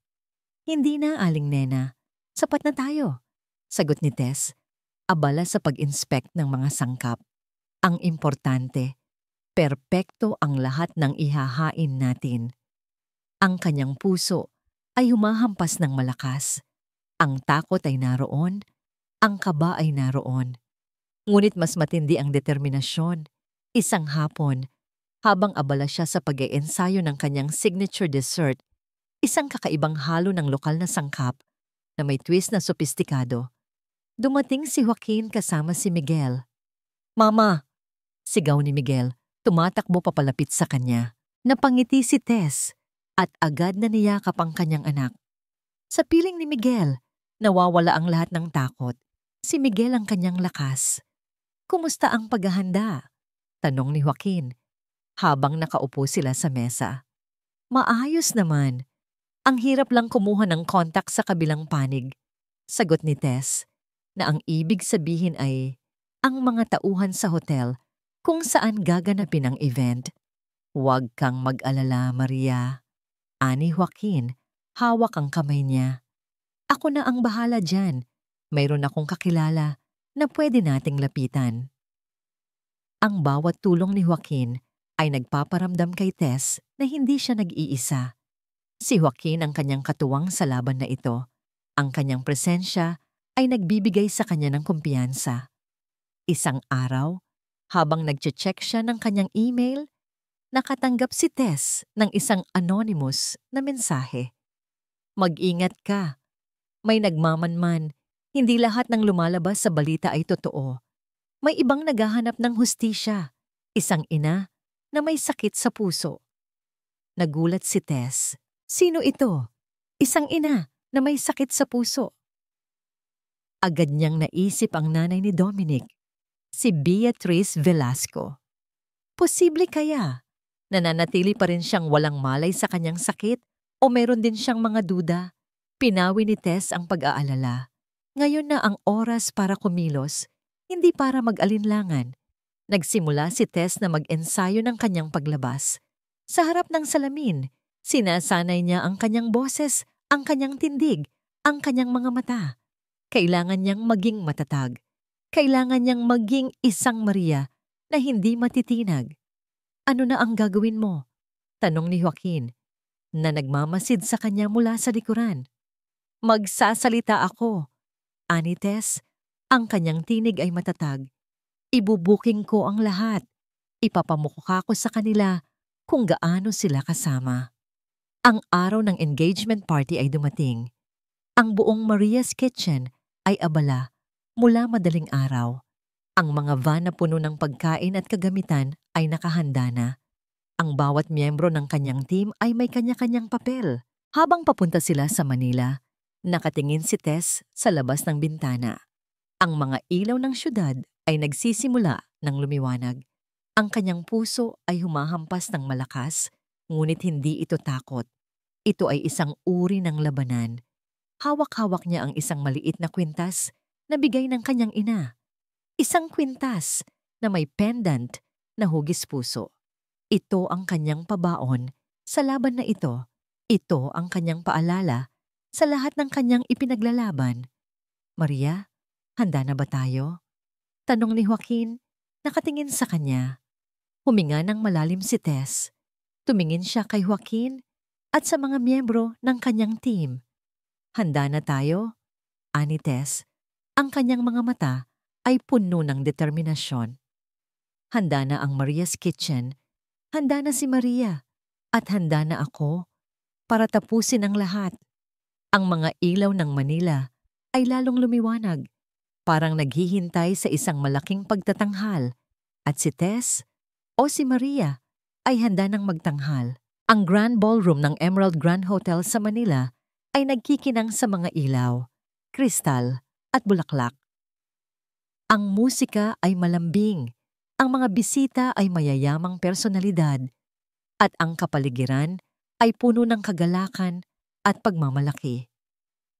"Hindi na, Aling Nena. Sapat na tayo," sagot ni Tess, abala sa pag-inspect ng mga sangkap. Ang importante, Perpekto ang lahat ng ihahain natin. Ang kanyang puso ay humahampas ng malakas. Ang takot ay naroon, ang kaba ay naroon. Ngunit mas matindi ang determinasyon. Isang hapon, habang abala siya sa pag-iensayo ng kanyang signature dessert, isang kakaibang halo ng lokal na sangkap na may twist na sopistikado, dumating si Joaquin kasama si Miguel. "Mama!" sigaw ni Miguel, tumatakbo papalapit sa kanya. Napangiti si Tess at agad na niyakap ang kanyang anak. Sa piling ni Miguel, nawawala ang lahat ng takot. Si Miguel ang kanyang lakas. "Kumusta ang paghahanda?" tanong ni Joaquin habang nakaupo sila sa mesa. "Maayos naman. Ang hirap lang kumuha ng kontak sa kabilang panig." Sagot ni Tess na ang ibig sabihin ay ang mga tauhan sa hotel kung saan gaganapin ang event. "Huwag kang mag-alala, Maria," ani Joaquin, hawak ang kamay niya. "Ako na ang bahala dyan. Mayroon akong kakilala na pwede nating lapitan." Ang bawat tulong ni Joaquin ay nagpaparamdam kay Tess na hindi siya nag-iisa. Si Joaquin ang kanyang katuwang sa laban na ito. Ang kanyang presensya ay nagbibigay sa kanya ng kumpiyansa. Isang araw, habang nagche-check siya ng kanyang email, nakatanggap si Tess ng isang anonymous na mensahe. "Mag-ingat ka. May nagmamanman. Hindi lahat ng lumalabas sa balita ay totoo. May ibang naghahanap ng hustisya. Isang ina na may sakit sa puso." Nagulat si Tess. Sino ito? Isang ina na may sakit sa puso. Agad niyang naisip ang nanay ni Dominic, si Beatrice Velasco. Posible kaya nananatili pa rin siyang walang malay sa kanyang sakit o meron din siyang mga duda? Pinawi ni Tess ang pag-aalala. Ngayon na ang oras para kumilos, hindi para mag-alinlangan. Nagsimula si Tess na mag-ensayo ng kanyang paglabas. Sa harap ng salamin, sinasanay niya ang kanyang boses, ang kanyang tindig, ang kanyang mga mata. Kailangan niyang maging matatag. Kailangan niyang maging isang Maria na hindi matitinag. "Ano na ang gagawin mo?" tanong ni Joaquin, na nagmamasid sa kanya mula sa likuran. "Magsasalita ako," ani Tess. Ang kanyang tinig ay matatag. "Ibubuking ko ang lahat. Ipapamukha ko sa kanila kung gaano sila kasama." Ang araw ng engagement party ay dumating. Ang buong Maria's Kitchen ay abala mula madaling araw. Ang mga van na puno ng pagkain at kagamitan ay nakahanda na. Ang bawat miyembro ng kanyang team ay may kanya-kanyang papel. Habang papunta sila sa Manila, nakatingin si Tess sa labas ng bintana. Ang mga ilaw ng syudad ay nagsisimula ng lumiwanag. Ang kanyang puso ay humahampas ng malakas, ngunit hindi ito takot. Ito ay isang uri ng labanan. Hawak-hawak niya ang isang maliit na kwintas na bigay ng kanyang ina. Isang kwintas na may pendant na hugis puso. Ito ang kanyang pabaon sa laban na ito. Ito ang kanyang paalala sa lahat ng kanyang ipinaglalaban. "Maria, handa na ba tayo?" tanong ni Joaquin, nakatingin sa kanya. Huminga ng malalim si Tess. Tumingin siya kay Joaquin at sa mga miyembro ng kanyang team. "Handa na tayo?" ani Tess. Ang kanyang mga mata ay puno ng determinasyon. Handa na ang Maria's Kitchen, handa na si Maria, at handa na ako para tapusin ang lahat. Ang mga ilaw ng Manila ay lalong lumiwanag, parang naghihintay sa isang malaking pagtatanghal, at si Tess o si Maria ay handa ng magtanghal. Ang Grand Ballroom ng Emerald Grand Hotel sa Manila ay nagkikinang sa mga ilaw, kristal at bulaklak. Ang musika ay malambing, ang mga bisita ay mayayamang personalidad, at ang kapaligiran ay puno ng kagalakan at pagmamalaki.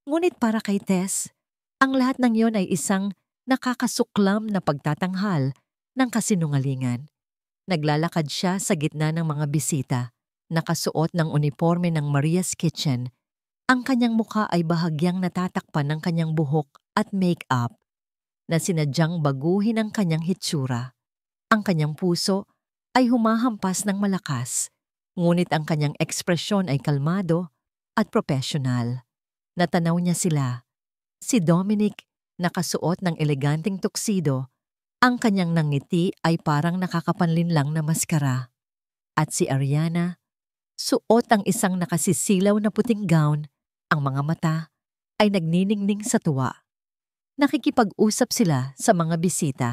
Ngunit para kay Tess, ang lahat ng iyon ay isang nakakasuklam na pagtatanghal ng kasinungalingan. Naglalakad siya sa gitna ng mga bisita, nakasuot ng uniforme ng Maria's Kitchen. Ang kanyang mukha ay bahagyang natatakpan ng kanyang buhok at make-up na sinadyang baguhin ang kanyang hitsura. Ang kanyang puso ay humahampas ng malakas, ngunit ang kanyang ekspresyon ay kalmado at profesional. Natanaw niya sila. Si Dominic, nakasuot ng eleganteng tuksido, ang kanyang nangiti ay parang nakakapanlinlang na maskara. At si Ariana, suot ang isang nakasisilaw na puting gown, ang mga mata ay nagniningning sa tuwa. Nakikipag-usap sila sa mga bisita.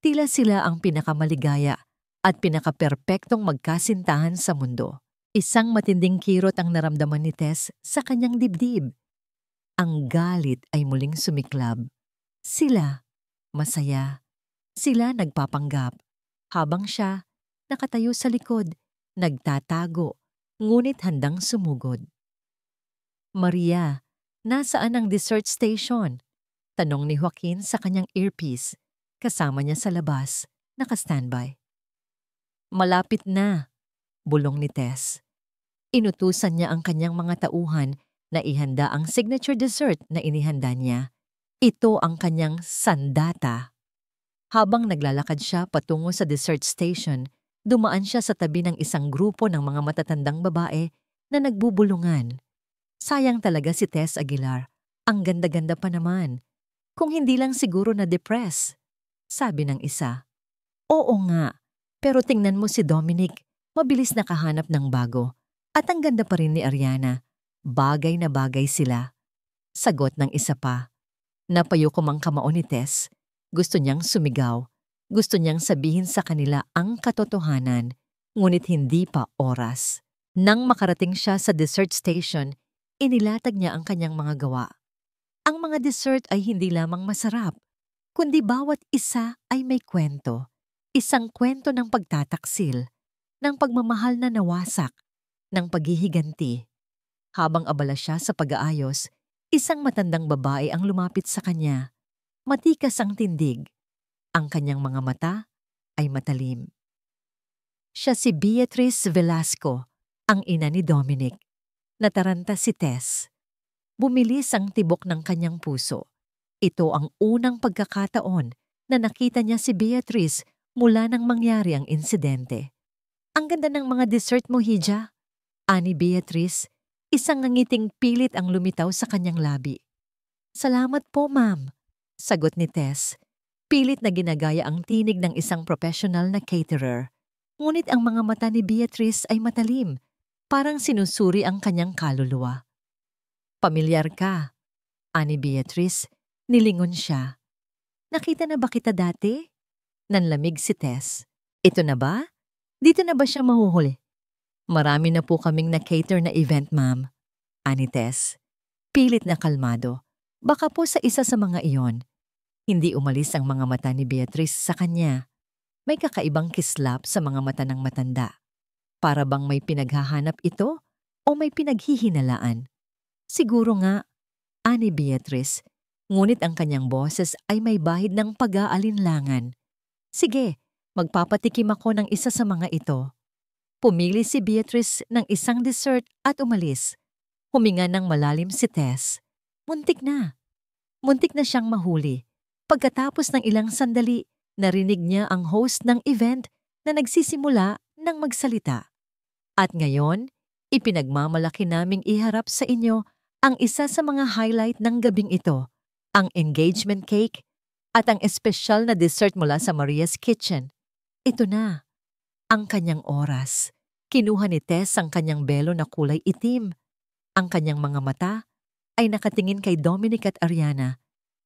Tila sila ang pinakamaligaya at pinakaperpektong magkasintahan sa mundo. Isang matinding kirot ang naramdaman ni Tess sa kanyang dibdib. Ang galit ay muling sumiklab. Sila, masaya. Sila nagpapanggap. Habang siya, nakatayo sa likod, nagtatago, ngunit handang sumugod. Maria, nasaan ang dessert station? Tanong ni Joaquin sa kanyang earpiece. Kasama niya sa labas, naka-standby. Malapit na, bulong ni Tess. Inutusan niya ang kanyang mga tauhan na ihanda ang signature dessert na inihanda niya. Ito ang kanyang sandata. Habang naglalakad siya patungo sa dessert station, dumaan siya sa tabi ng isang grupo ng mga matatandang babae na nagbubulungan. Sayang talaga si Tess Aguilar. Ang ganda-ganda pa naman. Kung hindi lang siguro na-depress, sabi ng isa. Oo nga, pero tingnan mo si Dominic, mabilis nakahanap ng bago. At ang ganda pa rin ni Ariana. Bagay na bagay sila. Sagot ng isa pa. Napayukom ang kamao ni Tess. Gusto niyang sumigaw. Gusto niyang sabihin sa kanila ang katotohanan, ngunit hindi pa oras. Nang makarating siya sa dessert station, inilatag niya ang kanyang mga gawa. Ang mga dessert ay hindi lamang masarap, kundi bawat isa ay may kwento. Isang kwento ng pagtataksil, ng pagmamahal na nawasak, ng paghihiganti. Habang abala siya sa pag-aayos, isang matandang babae ang lumapit sa kanya. Matikas ang tindig. Ang kanyang mga mata ay matalim. Siya si Beatrice Velasco, ang ina ni Dominic. Nataranta si Tess. Bumilis ang tibok ng kanyang puso. Ito ang unang pagkakataon na nakita niya si Beatrice mula nang mangyari ang insidente. Ang ganda ng mga dessert mo, Hija. Ani Beatrice, isang ngangiting pilit ang lumitaw sa kanyang labi. Salamat po, ma'am, sagot ni Tess. Pilit na ginagaya ang tinig ng isang professional na caterer. Ngunit ang mga mata ni Beatrice ay matalim, parang sinusuri ang kanyang kaluluwa. Pamilyar ka, ani Beatrice, nilingon siya. Nakita na ba kita dati? Nanlamig si Tess. Ito na ba? Dito na ba siya mahuhuli? Marami na po kaming na-cater na event, ma'am, ani Tess. Pilit na kalmado. Baka po sa isa sa mga iyon. Hindi umalis ang mga mata ni Beatrice sa kanya. May kakaibang kislap sa mga mata ng matanda. Para bang may pinaghahanap ito o may pinaghihinalaan? Siguro nga, ani Beatrice, ngunit ang kanyang boses ay may bahid ng pag-aalinlangan. Sige, magpapatikim ako ng isa sa mga ito. Pumili si Beatrice ng isang dessert at umalis. Huminga ng malalim si Tess. Muntik na. Muntik na siyang mahuli. Pagkatapos ng ilang sandali, narinig niya ang host ng event na nagsisimula ng magsalita. At ngayon, ipinagmamalaki naming iharap sa inyo ang isa sa mga highlight ng gabing ito, ang engagement cake at ang espesyal na dessert mula sa Maria's Kitchen. Ito na, ang kanyang oras. Kinuha ni Tess ang kanyang belo na kulay itim. Ang kanyang mga mata ay nakatingin kay Dominic at Ariana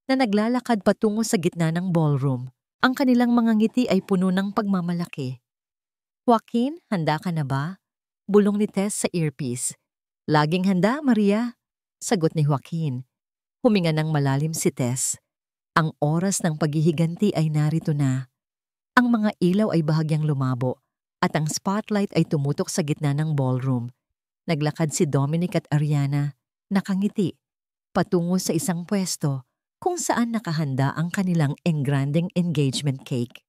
na naglalakad patungo sa gitna ng ballroom. Ang kanilang mga ngiti ay puno ng pagmamalaki. Joaquin, handa ka na ba? Bulong ni Tess sa earpiece. Laging handa, Maria, sagot ni Joaquin. Huminga ng malalim si Tess. Ang oras ng paghihiganti ay narito na. Ang mga ilaw ay bahagyang lumabo at ang spotlight ay tumutok sa gitna ng ballroom. Naglakad si Dominic at Ariana, nakangiti, patungo sa isang pwesto kung saan nakahanda ang kanilang engranding engagement cake.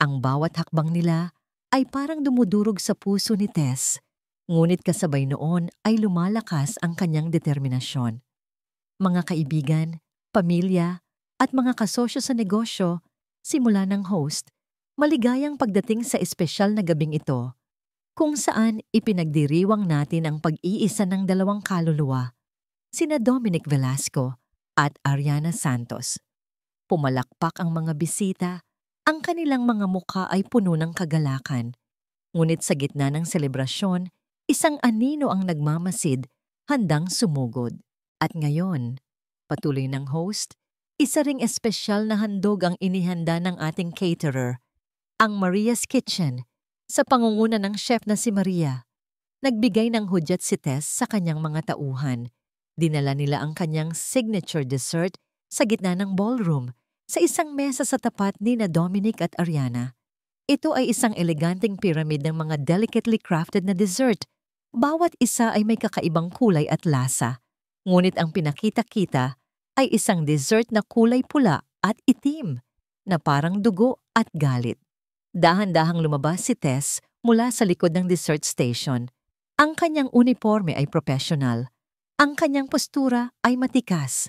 Ang bawat hakbang nila ay parang dumudurog sa puso ni Tess, ngunit kasabay noon ay lumalakas ang kanyang determinasyon. Mga kaibigan, pamilya, at mga kasosyo sa negosyo, simula ng host, Maligayang pagdating sa espesyal na gabing ito, kung saan ipinagdiriwang natin ang pag-iisa ng dalawang kaluluwa, sina Dominic Velasco at Ariana Santos. Pumalakpak ang mga bisita, ang kanilang mga mukha ay puno ng kagalakan. Ngunit sa gitna ng selebrasyon, isang anino ang nagmamasid, handang sumugod. At ngayon, patuloy ng host, isa ring espesyal na handog ang inihanda ng ating caterer, ang Maria's Kitchen, sa pangunguna ng chef na si Maria. Nagbigay ng hudyat si Tess sa kanyang mga tauhan. Dinala nila ang kanyang signature dessert sa gitna ng ballroom, sa isang mesa sa tapat ni na Dominic at Ariana. Ito ay isang eleganteng pyramid ng mga delicately crafted na dessert. Bawat isa ay may kakaibang kulay at lasa. Ngunit ang pinakita-kita ay isang dessert na kulay pula at itim, na parang dugo at galit. Dahan-dahang lumabas si Tess mula sa likod ng dessert station. Ang kanyang uniforme ay professional. Ang kanyang postura ay matikas.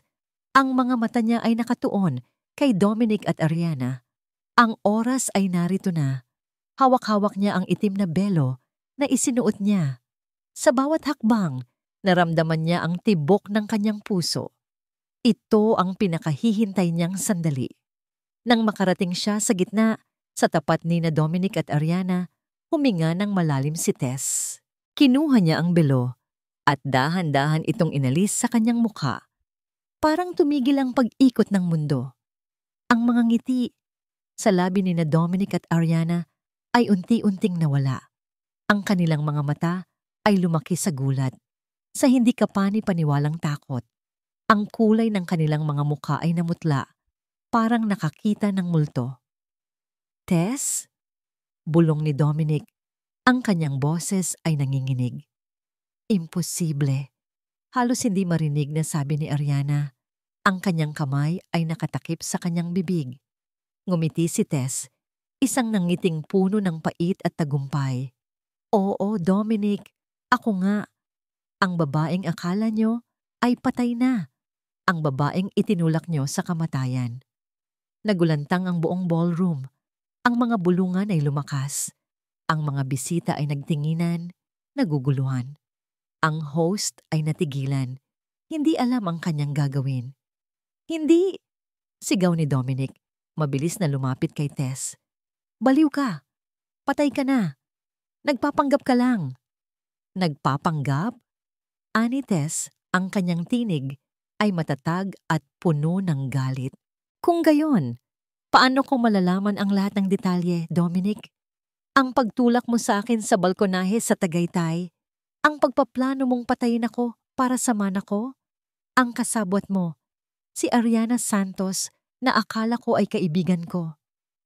Ang mga mata niya ay nakatuon kay Dominic at Ariana. Ang oras ay narito na. Hawak-hawak niya ang itim na belo na isinuot niya. Sa bawat hakbang, naramdaman niya ang tibok ng kanyang puso. Ito ang pinakahihintay niyang sandali. Nang makarating siya sa gitna, sa tapat ni na Dominic at Ariana, huminga ng malalim si Tess. Kinuha niya ang belo at dahan-dahan itong inalis sa kanyang mukha. Parang tumigil ang pag-ikot ng mundo. Ang mga ngiti sa labi ni na Dominic at Ariana ay unti-unting nawala. Ang kanilang mga mata ay lumaki sa gulat, sa hindi kapani-paniwalang takot. Ang kulay ng kanilang mga mukha ay namutla, parang nakakita ng multo. Tess? Bulong ni Dominic. Ang kanyang boses ay nanginginig. Imposible. Halos hindi marinig na sabi ni Ariana. Ang kanyang kamay ay nakatakip sa kanyang bibig. Ngumiti si Tess, isang nangiting puno ng pait at tagumpay. Oo, Dominic, ako nga. Ang babaeng akala nyo ay patay na. Ang babaeng itinulak nyo sa kamatayan. Nagulantang ang buong ballroom. Ang mga bulungan ay lumakas. Ang mga bisita ay nagtinginan, naguguluhan. Ang host ay natigilan. Hindi alam ang kanyang gagawin. Hindi! Sigaw ni Dominic, mabilis na lumapit kay Tess. Baliw ka! Patay ka na! Nagpapanggap ka lang! Nagpapanggap? Ani Tess, ang kanyang tinig ay matatag at puno ng galit. Kung gayon, paano ko malalaman ang lahat ng detalye, Dominic? Ang pagtulak mo sa akin sa balkonahe sa Tagaytay, ang pagpaplano mong patayin ako para samahan ako, ang kasabwat mo, si Ariana Santos na akala ko ay kaibigan ko.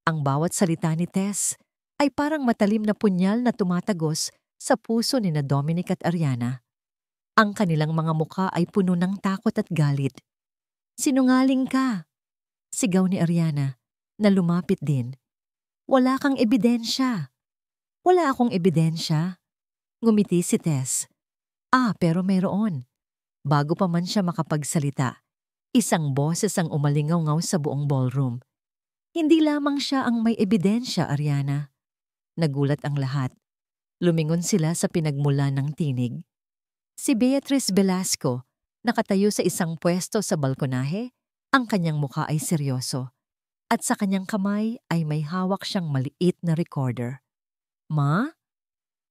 Ang bawat salita ni Tess ay parang matalim na punyal na tumatagos sa puso ni na Dominic at Ariana. Ang kanilang mga mukha ay puno ng takot at galit. Sinungaling ka! Sigaw ni Ariana na lumapit din. Wala kang ebidensya. Wala akong ebidensya. Ngumiti si Tess. Pero mayroon. Bago pa man siya makapagsalita, isang boses ang umalingaw-ngaw sa buong ballroom. Hindi lamang siya ang may ebidensya, Ariana. Nagulat ang lahat. Lumingon sila sa pinagmula ng tinig. Si Beatrice Velasco, nakatayo sa isang pwesto sa balkonahe, ang kanyang mukha ay seryoso. At sa kanyang kamay ay may hawak siyang maliit na recorder. Ma?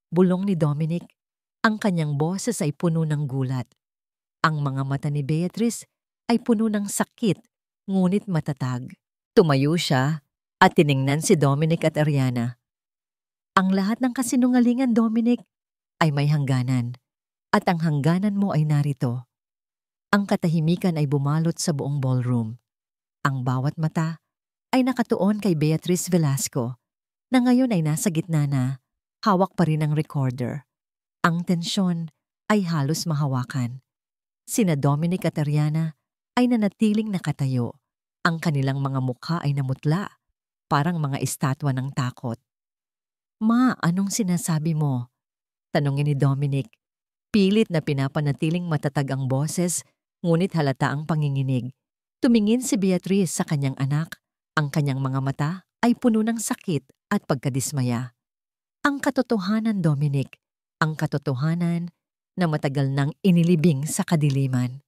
Bulong ni Dominic. Ang kanyang boses ay puno ng gulat. Ang mga mata ni Beatrice ay puno ng sakit, ngunit matatag. Tumayo siya at tiningnan si Dominic at Ariana. Ang lahat ng kasinungalingan, Dominic, ay may hangganan. At ang hangganan mo ay narito. Ang katahimikan ay bumalot sa buong ballroom. Ang bawat mata ay nakatuon kay Beatrice Velasco, na ngayon ay nasa gitna na, hawak pa rin ang recorder. Ang tensyon ay halos mahawakan. Sina Dominic at Ariana ay nanatiling nakatayo. Ang kanilang mga mukha ay namutla, parang mga estatwa ng takot. Ma, anong sinasabi mo? Tanungin ni Dominic. Pilit na pinapanatiling matatag ang boses, ngunit halata ang panginginig. Tumingin si Beatrice sa kanyang anak. Ang kanyang mga mata ay puno ng sakit at pagkadismaya. Ang katotohanan, Dominic, ang katotohanan na matagal nang inilibing sa kadiliman.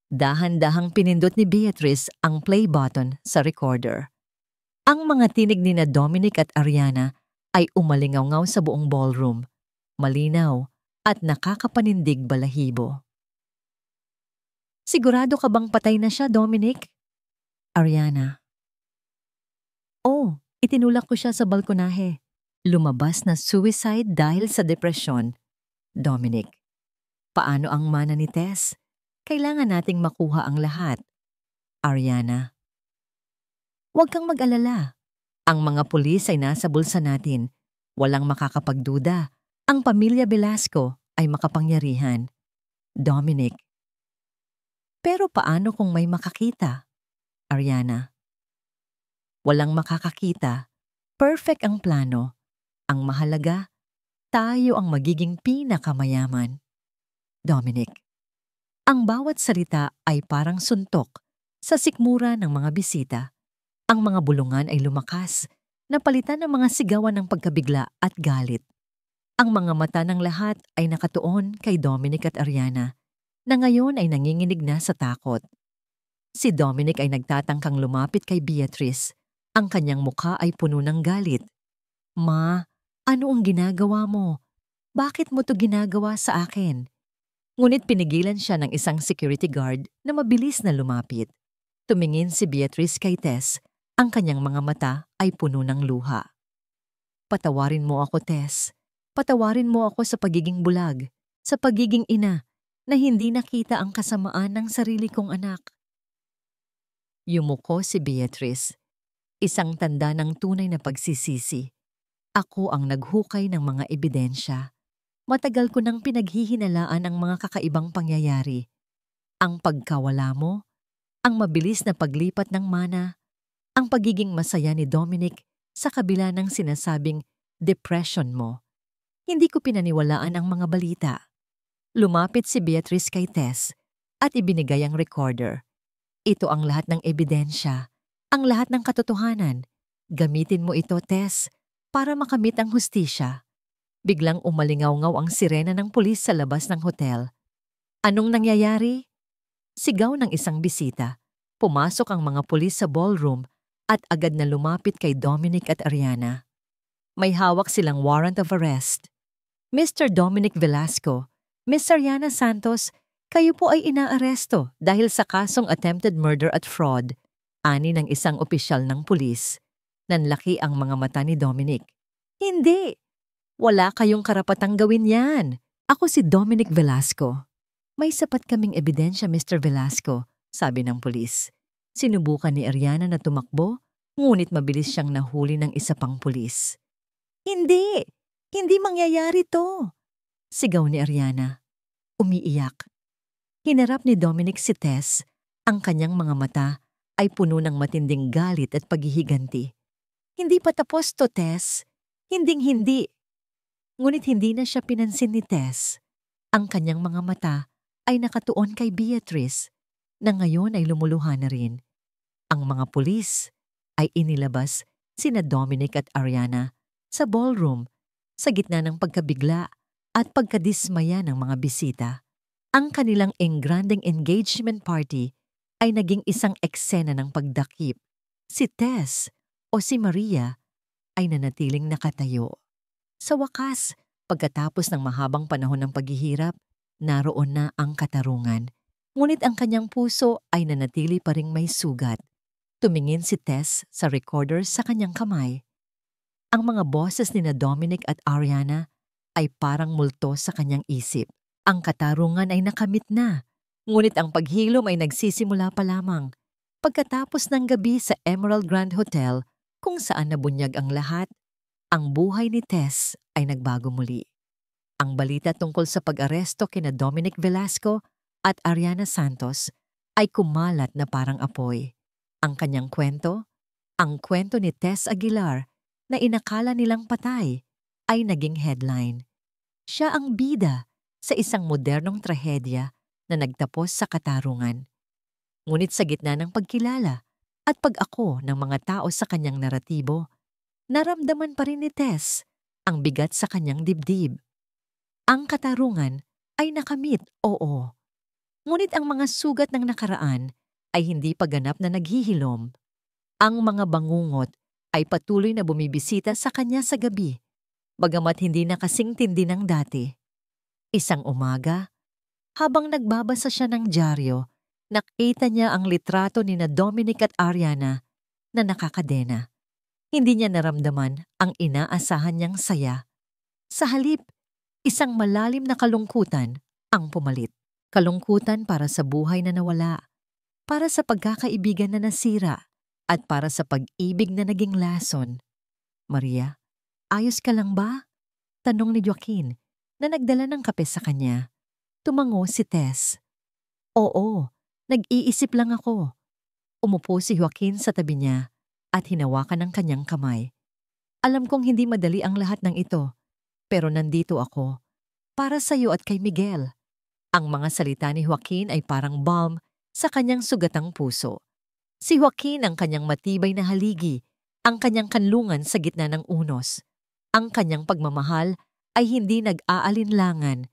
Dahan-dahang pinindot ni Beatrice ang play button sa recorder. Ang mga tinig ni na Dominic at Ariana ay umalingaw-ngaw sa buong ballroom, malinaw at nakakapanindig balahibo. Sigurado ka bang patay na siya, Dominic? Ariana. Oh, itinulak ko siya sa balkonahe. Lumabas na suicide dahil sa depresyon. Dominic. Paano ang mana ni Tess? Kailangan nating makuha ang lahat. Ariana. Huwag kang mag-alala. Ang mga pulis ay nasa bulsa natin. Walang makakapagduda. Ang pamilya Velasco ay makapangyarihan. Dominic. Pero paano kung may makakita? Ariana. Walang makakakita. Perfect ang plano. Ang mahalaga, tayo ang magiging pinakamayaman. Dominic. Ang bawat salita ay parang suntok sa sikmura ng mga bisita. Ang mga bulungan ay lumakas, napalitan ng mga sigawan ng pagkabigla at galit. Ang mga mata ng lahat ay nakatuon kay Dominic at Ariana, na ngayon ay nanginginig na sa takot. Si Dominic ay nagtatangkang lumapit kay Beatrice. Ang kanyang mukha ay puno ng galit. Ma, ano ang ginagawa mo? Bakit mo to ginagawa sa akin? Ngunit pinigilan siya ng isang security guard na mabilis na lumapit. Tumingin si Beatrice kay Tess. Ang kanyang mga mata ay puno ng luha. Patawarin mo ako, Tess. Patawarin mo ako sa pagiging bulag, sa pagiging ina, na hindi nakita ang kasamaan ng sarili kong anak. Yumuko si Beatrice. Isang tanda ng tunay na pagsisisi. Ako ang naghukay ng mga ebidensya. Matagal ko nang pinaghihinalaan ang mga kakaibang pangyayari. Ang pagkawala mo, ang mabilis na paglipat ng mana, ang pagiging masaya ni Dominic sa kabila ng sinasabing depression mo. Hindi ko pinaniwalaan ang mga balita. Lumapit si Beatrice kay Tess at ibinigay ang recorder. Ito ang lahat ng ebidensya, ang lahat ng katotohanan. Gamitin mo ito, Tess, para makamit ang hustisya. Biglang umalingaw-ngaw ang sirena ng pulis sa labas ng hotel. Anong nangyayari? Sigaw ng isang bisita. Pumasok ang mga pulis sa ballroom at agad na lumapit kay Dominic at Ariana. May hawak silang warrant of arrest. Mr. Dominic Velasco, Miss Ariana Santos, kayo po ay inaaresto dahil sa kasong attempted murder at fraud. Ani ng isang opisyal ng pulis. Nanlaki ang mga mata ni Dominic. Hindi! Wala kayong karapatang gawin yan. Ako si Dominic Velasco. May sapat kaming ebidensya, Mr. Velasco, sabi ng pulis. Sinubukan ni Ariana na tumakbo, ngunit mabilis siyang nahuli ng isa pang pulis. Hindi! Hindi mangyayari to! Sigaw ni Ariana. Umiiyak. Hinarap ni Dominic si Tess. Ang kanyang mga mata ay puno ng matinding galit at paghihiganti. Hindi pa tapos to, Tess. Hinding-hindi. Ngunit hindi na siya pinansin ni Tess. Ang kanyang mga mata ay nakatuon kay Beatrice, na ngayon ay lumuluha na rin. Ang mga pulis ay inilabas sina Dominic at Ariana sa ballroom sa gitna ng pagkabigla at pagkadismaya ng mga bisita. Ang kanilang engrandeng engagement party ay naging isang eksena ng pagdakip. Si Tess o si Maria ay nanatiling nakatayo. Sa wakas, pagkatapos ng mahabang panahon ng paghihirap, naroon na ang katarungan. Ngunit ang kanyang puso ay nanatili pa ring may sugat. Tumingin si Tess sa recorder sa kanyang kamay. Ang mga boses ni na Dominic at Ariana ay parang multo sa kanyang isip. Ang katarungan ay nakamit na, ngunit ang paghilom ay nagsisimula pa lamang. Pagkatapos ng gabi sa Emerald Grand Hotel, kung saan nabunyag ang lahat, ang buhay ni Tess ay nagbago muli. Ang balita tungkol sa pag-aresto kina Dominic Velasco at Ariana Santos ay kumalat na parang apoy. Ang kanyang kwento, ang kwento ni Tess Aguilar na inakala nilang patay, ay naging headline. Siya ang bida sa isang modernong trahedya na nagtapos sa katarungan. Ngunit sa gitna ng pagkilala at pag-ako ng mga tao sa kanyang naratibo, Naramdaman pa rin ni Tess ang bigat sa kanyang dibdib. Ang katarungan ay nakamit, oo. Ngunit ang mga sugat ng nakaraan ay hindi pa ganap na naghihilom. Ang mga bangungot ay patuloy na bumibisita sa kanya sa gabi, bagamat hindi na kasing tindi ng dati. Isang umaga, habang nagbabasa siya ng dyaryo, nakita niya ang litrato ni na Dominic at Ariana na nakakadena. Hindi niya naramdaman ang inaasahan niyang saya. Sa halip, isang malalim na kalungkutan ang pumalit. Kalungkutan para sa buhay na nawala, para sa pagkakaibigan na nasira, at para sa pag-ibig na naging lason. Maria, ayos ka lang ba? Tanong ni Joaquin na nagdala ng kape sa kanya. Tumango si Tess. Oo, nag-iisip lang ako. Umupo si Joaquin sa tabi niya at hinawakan ang kanyang kamay. Alam kong hindi madali ang lahat ng ito, pero nandito ako para sa iyo at kay Miguel. Ang mga salita ni Joaquin ay parang balm sa kanyang sugatang puso. Si Joaquin ang kanyang matibay na haligi, ang kanyang kanlungan sa gitna ng unos. Ang kanyang pagmamahal ay hindi nag-aalinlangan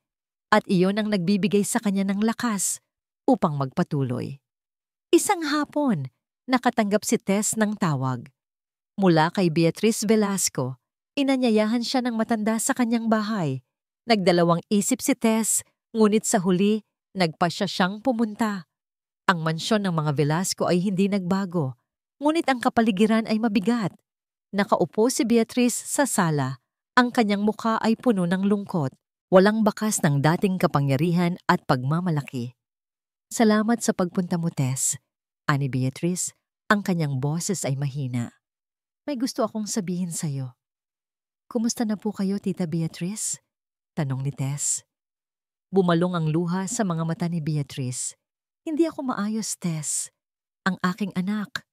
at iyon ang nagbibigay sa kanya ng lakas upang magpatuloy. Isang hapon, nakatanggap si Tess ng tawag. Mula kay Beatrice Velasco, inanyayahan siya ng matanda sa kanyang bahay. Nagdalawang isip si Tess, ngunit sa huli, nagpasya siyang pumunta. Ang mansyon ng mga Velasco ay hindi nagbago, ngunit ang kapaligiran ay mabigat. Nakaupo si Beatrice sa sala. Ang kanyang mukha ay puno ng lungkot, walang bakas ng dating kapangyarihan at pagmamalaki. Salamat sa pagpunta mo, Tess. Ani Beatrice, ang kanyang boses ay mahina. May gusto akong sabihin sa'yo. Kumusta na po kayo, Tita Beatrice? Tanong ni Tess. Bumalong ang luha sa mga mata ni Beatrice. Hindi ako maayos, Tess. Ang aking anak.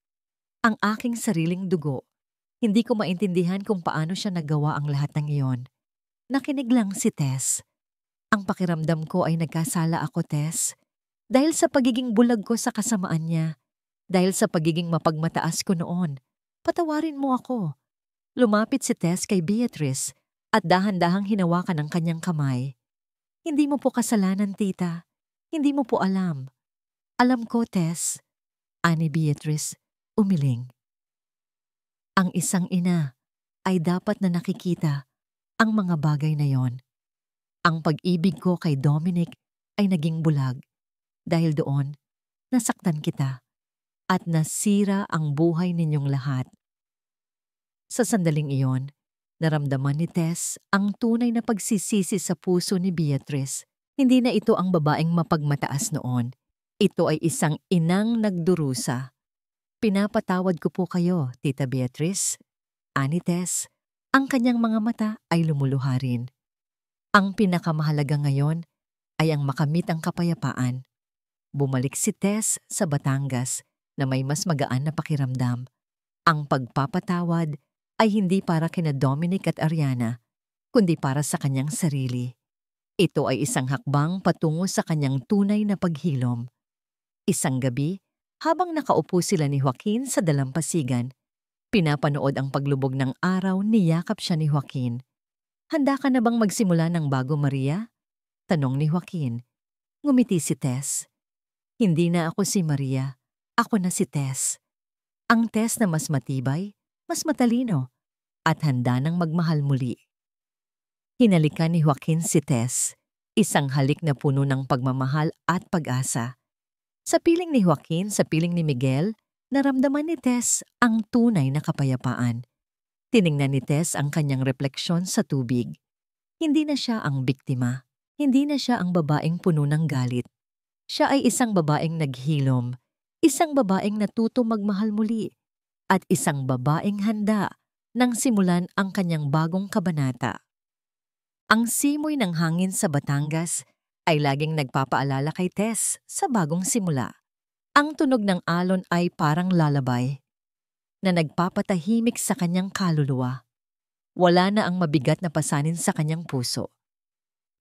Ang aking sariling dugo. Hindi ko maintindihan kung paano siya nagawa ang lahat ng iyon. Nakinig lang si Tess. Ang pakiramdam ko ay nagkasala ako, Tess. Dahil sa pagiging bulag ko sa kasamaan niya. Dahil sa pagiging mapagmataas ko noon. Patawarin mo ako. Lumapit si Tess kay Beatrice at dahan-dahang hinawakan ang kanyang kamay. Hindi mo po kasalanan, tita. Hindi mo po alam. Alam ko, Tess. Ani Beatrice, umiling. Ang isang ina ay dapat na nakikita ang mga bagay na yon. Ang pag-ibig ko kay Dominic ay naging bulag. Dahil doon, nasaktan kita at nasira ang buhay ninyong lahat. Sa sandaling iyon, naramdaman ni Tess ang tunay na pagsisisi sa puso ni Beatrice. Hindi na ito ang babaeng mapagmataas noon. Ito ay isang inang nagdurusa. Pinapatawad ko po kayo, Tita Beatrice. Ani Tess, ang kanyang mga mata ay lumuluha rin. Ang pinakamahalaga ngayon ay ang makamit ang kapayapaan. Bumalik si Tess sa Batangas na may mas magaan na pakiramdam. Ang pagpapatawad ay hindi para kina Dominic at Ariana, kundi para sa kanyang sarili. Ito ay isang hakbang patungo sa kanyang tunay na paghilom. Isang gabi, habang nakaupo sila ni Joaquin sa dalampasigan, pinapanood ang paglubog ng araw, niyakap siya ni Joaquin. Handa ka na bang magsimula ng bago, Maria? Tanong ni Joaquin. Ngumiti si Tess. Hindi na ako si Maria, ako na si Tess. Ang Tess na mas matibay, mas matalino, at handa nang magmahal muli. Hinalikan ni Joaquin si Tess, isang halik na puno ng pagmamahal at pag-asa. Sa piling ni Joaquin, sa piling ni Miguel, naramdaman ni Tess ang tunay na kapayapaan. Tiningnan ni Tess ang kanyang refleksyon sa tubig. Hindi na siya ang biktima. Hindi na siya ang babaeng puno ng galit. Siya ay isang babaeng naghilom, isang babaeng natuto magmahal muli, at isang babaeng handa nang simulan ang kanyang bagong kabanata. Ang simoy ng hangin sa Batangas ay laging nagpapaalala kay Tess sa bagong simula. Ang tunog ng alon ay parang lalabay na nagpapatahimik sa kanyang kaluluwa. Wala na ang mabigat na pasanin sa kanyang puso.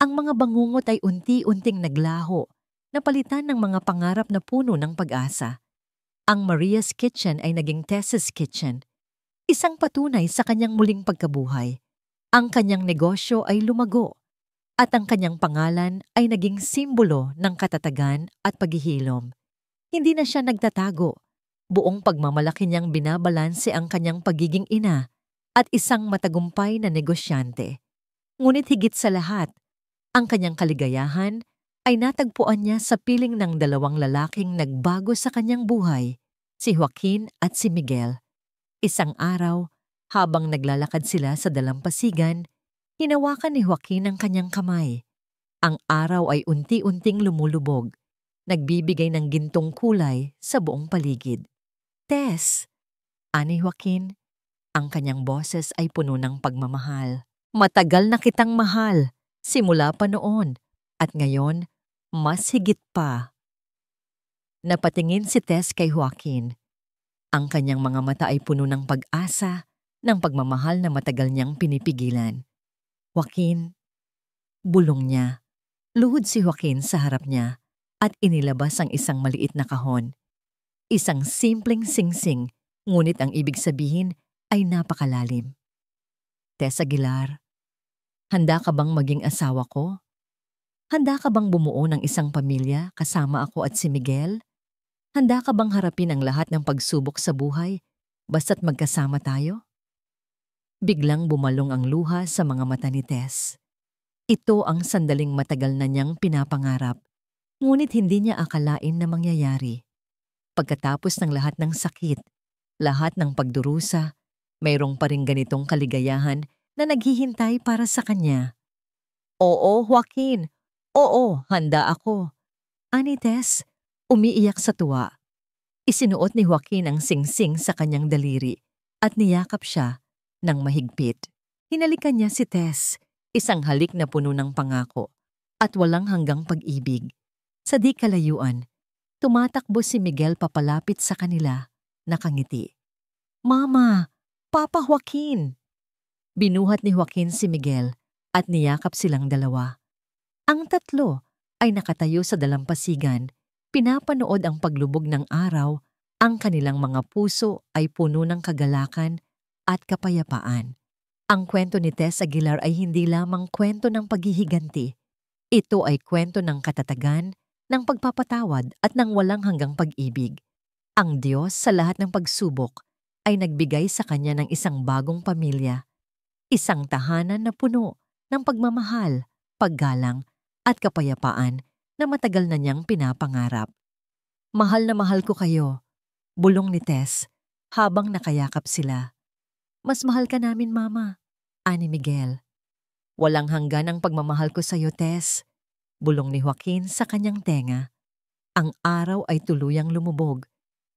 Ang mga bangungot ay unti-unting naglaho, napalitan ng mga pangarap na puno ng pag-asa. Ang Maria's Kitchen ay naging Tess's Kitchen. isang patunay sa kanyang muling pagkabuhay. Ang kanyang negosyo ay lumago at ang kanyang pangalan ay naging simbolo ng katatagan at paghihilom. Hindi na siya nagtatago. Buong pagmamalaki niyang binabalanse ang kanyang pagiging ina at isang matagumpay na negosyante. Ngunit higit sa lahat, ang kanyang kaligayahan ay natagpuan niya sa piling ng dalawang lalaking nagbago sa kanyang buhay, si Joaquin at si Miguel. Isang araw, habang naglalakad sila sa dalampasigan, hinawakan ni Joaquin ang kanyang kamay. Ang araw ay unti-unting lumulubog, nagbibigay ng gintong kulay sa buong paligid. Tess, ani Joaquin, ang kanyang boses ay puno ng pagmamahal. Matagal na kitang mahal, simula pa noon, at ngayon, mas higit pa. Napatingin si Tess kay Joaquin. Ang kanyang mga mata ay puno ng pag-asa, ng pagmamahal na matagal niyang pinipigilan. Joaquin, bulong niya. Luhod si Joaquin sa harap niya at inilabas ang isang maliit na kahon. Isang simpleng singsing, ngunit ang ibig sabihin ay napakalalim. Tess Aguilar, handa ka bang maging asawa ko? Handa ka bang bumuo ng isang pamilya kasama ako at si Miguel? Handa ka bang harapin ang lahat ng pagsubok sa buhay basta't magkasama tayo? Biglang bumalong ang luha sa mga mata ni Tess. Ito ang sandaling matagal na niyang pinapangarap, ngunit hindi niya akalain na mangyayari. Pagkatapos ng lahat ng sakit, lahat ng pagdurusa, mayroong pa ring ganitong kaligayahan na naghihintay para sa kanya. Oo, Joaquin. Oo, handa ako. Ani Tess, umiiyak sa tuwa. Isinuot ni Joaquin ang singsing sa kanyang daliri at niyakap siya ng mahigpit. Hinalikan niya si Tess, isang halik na puno ng pangako at walang hanggang pag-ibig. Sa di kalayuan, tumatakbo si Miguel papalapit sa kanila, nakangiti. Mama, Papa Joaquin! Binuhat ni Joaquin si Miguel at niyakap silang dalawa. Ang tatlo ay nakatayo sa dalampasigan, pinapanood ang paglubog ng araw, ang kanilang mga puso ay puno ng kagalakan at kapayapaan. Ang kwento ni Tess Aguilar ay hindi lamang kwento ng paghihiganti. Ito ay kwento ng katatagan, ng pagpapatawad at ng walang hanggang pag-ibig. Ang Diyos sa lahat ng pagsubok ay nagbigay sa kanya ng isang bagong pamilya, isang tahanan na puno ng pagmamahal, paggalang at kapayapaan na matagal na niyang pinapangarap. Mahal na mahal ko kayo, bulong ni Tess habang nakayakap sila. Mas mahal ka namin, Mama, ani Miguel. Walang hanggan ang pagmamahal ko sa iyo, Tess, bulong ni Joaquin sa kanyang tenga. Ang araw ay tuluyang lumubog,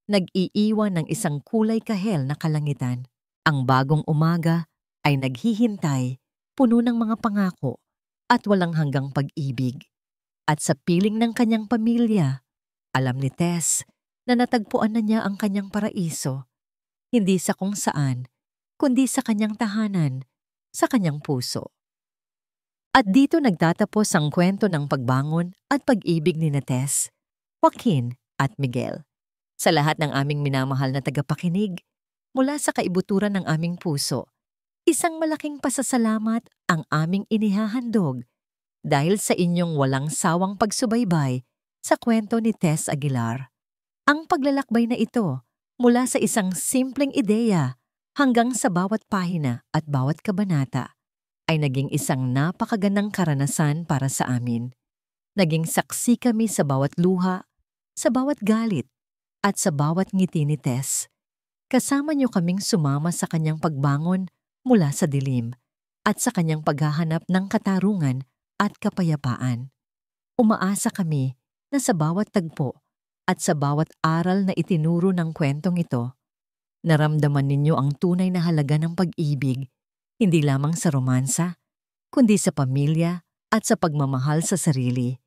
nag-iiwan ng isang kulay kahel na kalangitan. Ang bagong umaga ay naghihintay, puno ng mga pangako at walang hanggang pag-ibig. At sa piling ng kanyang pamilya, alam ni Tess na natagpuan na niya ang kanyang paraiso, hindi sa kung saan, kundi sa kanyang tahanan, sa kanyang puso. At dito nagtatapos ang kwento ng pagbangon at pag-ibig ni Tess, Joaquin at Miguel. Sa lahat ng aming minamahal na tagapakinig, mula sa kaibuturan ng aming puso, isang malaking pasasalamat ang aming inihahandog dahil sa inyong walang sawang pagsubaybay sa kwento ni Tess Aguilar. Ang paglalakbay na ito mula sa isang simpleng ideya hanggang sa bawat pahina at bawat kabanata ay naging isang napakagandang karanasan para sa amin. Naging saksi kami sa bawat luha, sa bawat galit, at sa bawat ngiti ni Tess. Kasama niyo kaming sumama sa kanyang pagbangon mula sa dilim at sa kanyang paghahanap ng katarungan at kapayapaan. Umaasa kami na sa bawat tagpo at sa bawat aral na itinuro ng kwentong ito, naramdaman ninyo ang tunay na halaga ng pag-ibig, hindi lamang sa romansa, kundi sa pamilya at sa pagmamahal sa sarili.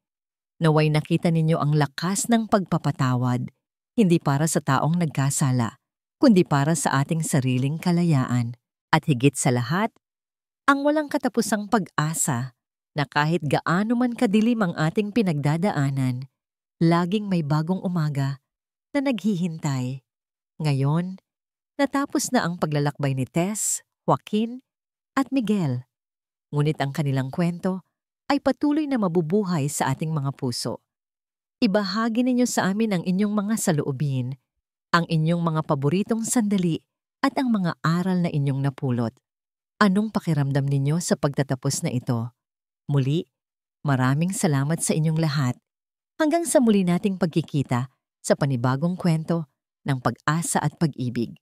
Naway nakita ninyo ang lakas ng pagpapatawad, hindi para sa taong nagkasala, kundi para sa ating sariling kalayaan. At higit sa lahat, ang walang katapusang pag-asa na kahit gaano man kadilim ang ating pinagdadaanan, laging may bagong umaga na naghihintay. Ngayon, Natapos na ang paglalakbay ni Tess, Joaquin, at Miguel. Ngunit ang kanilang kwento ay patuloy na mabubuhay sa ating mga puso. Ibahagi ninyo sa amin ang inyong mga saloobin, ang inyong mga paboritong sandali at ang mga aral na inyong napulot. Anong pakiramdam ninyo sa pagtatapos na ito? Muli, maraming salamat sa inyong lahat. Hanggang sa muli nating pagkikita sa panibagong kwento ng pag-asa at pag-ibig.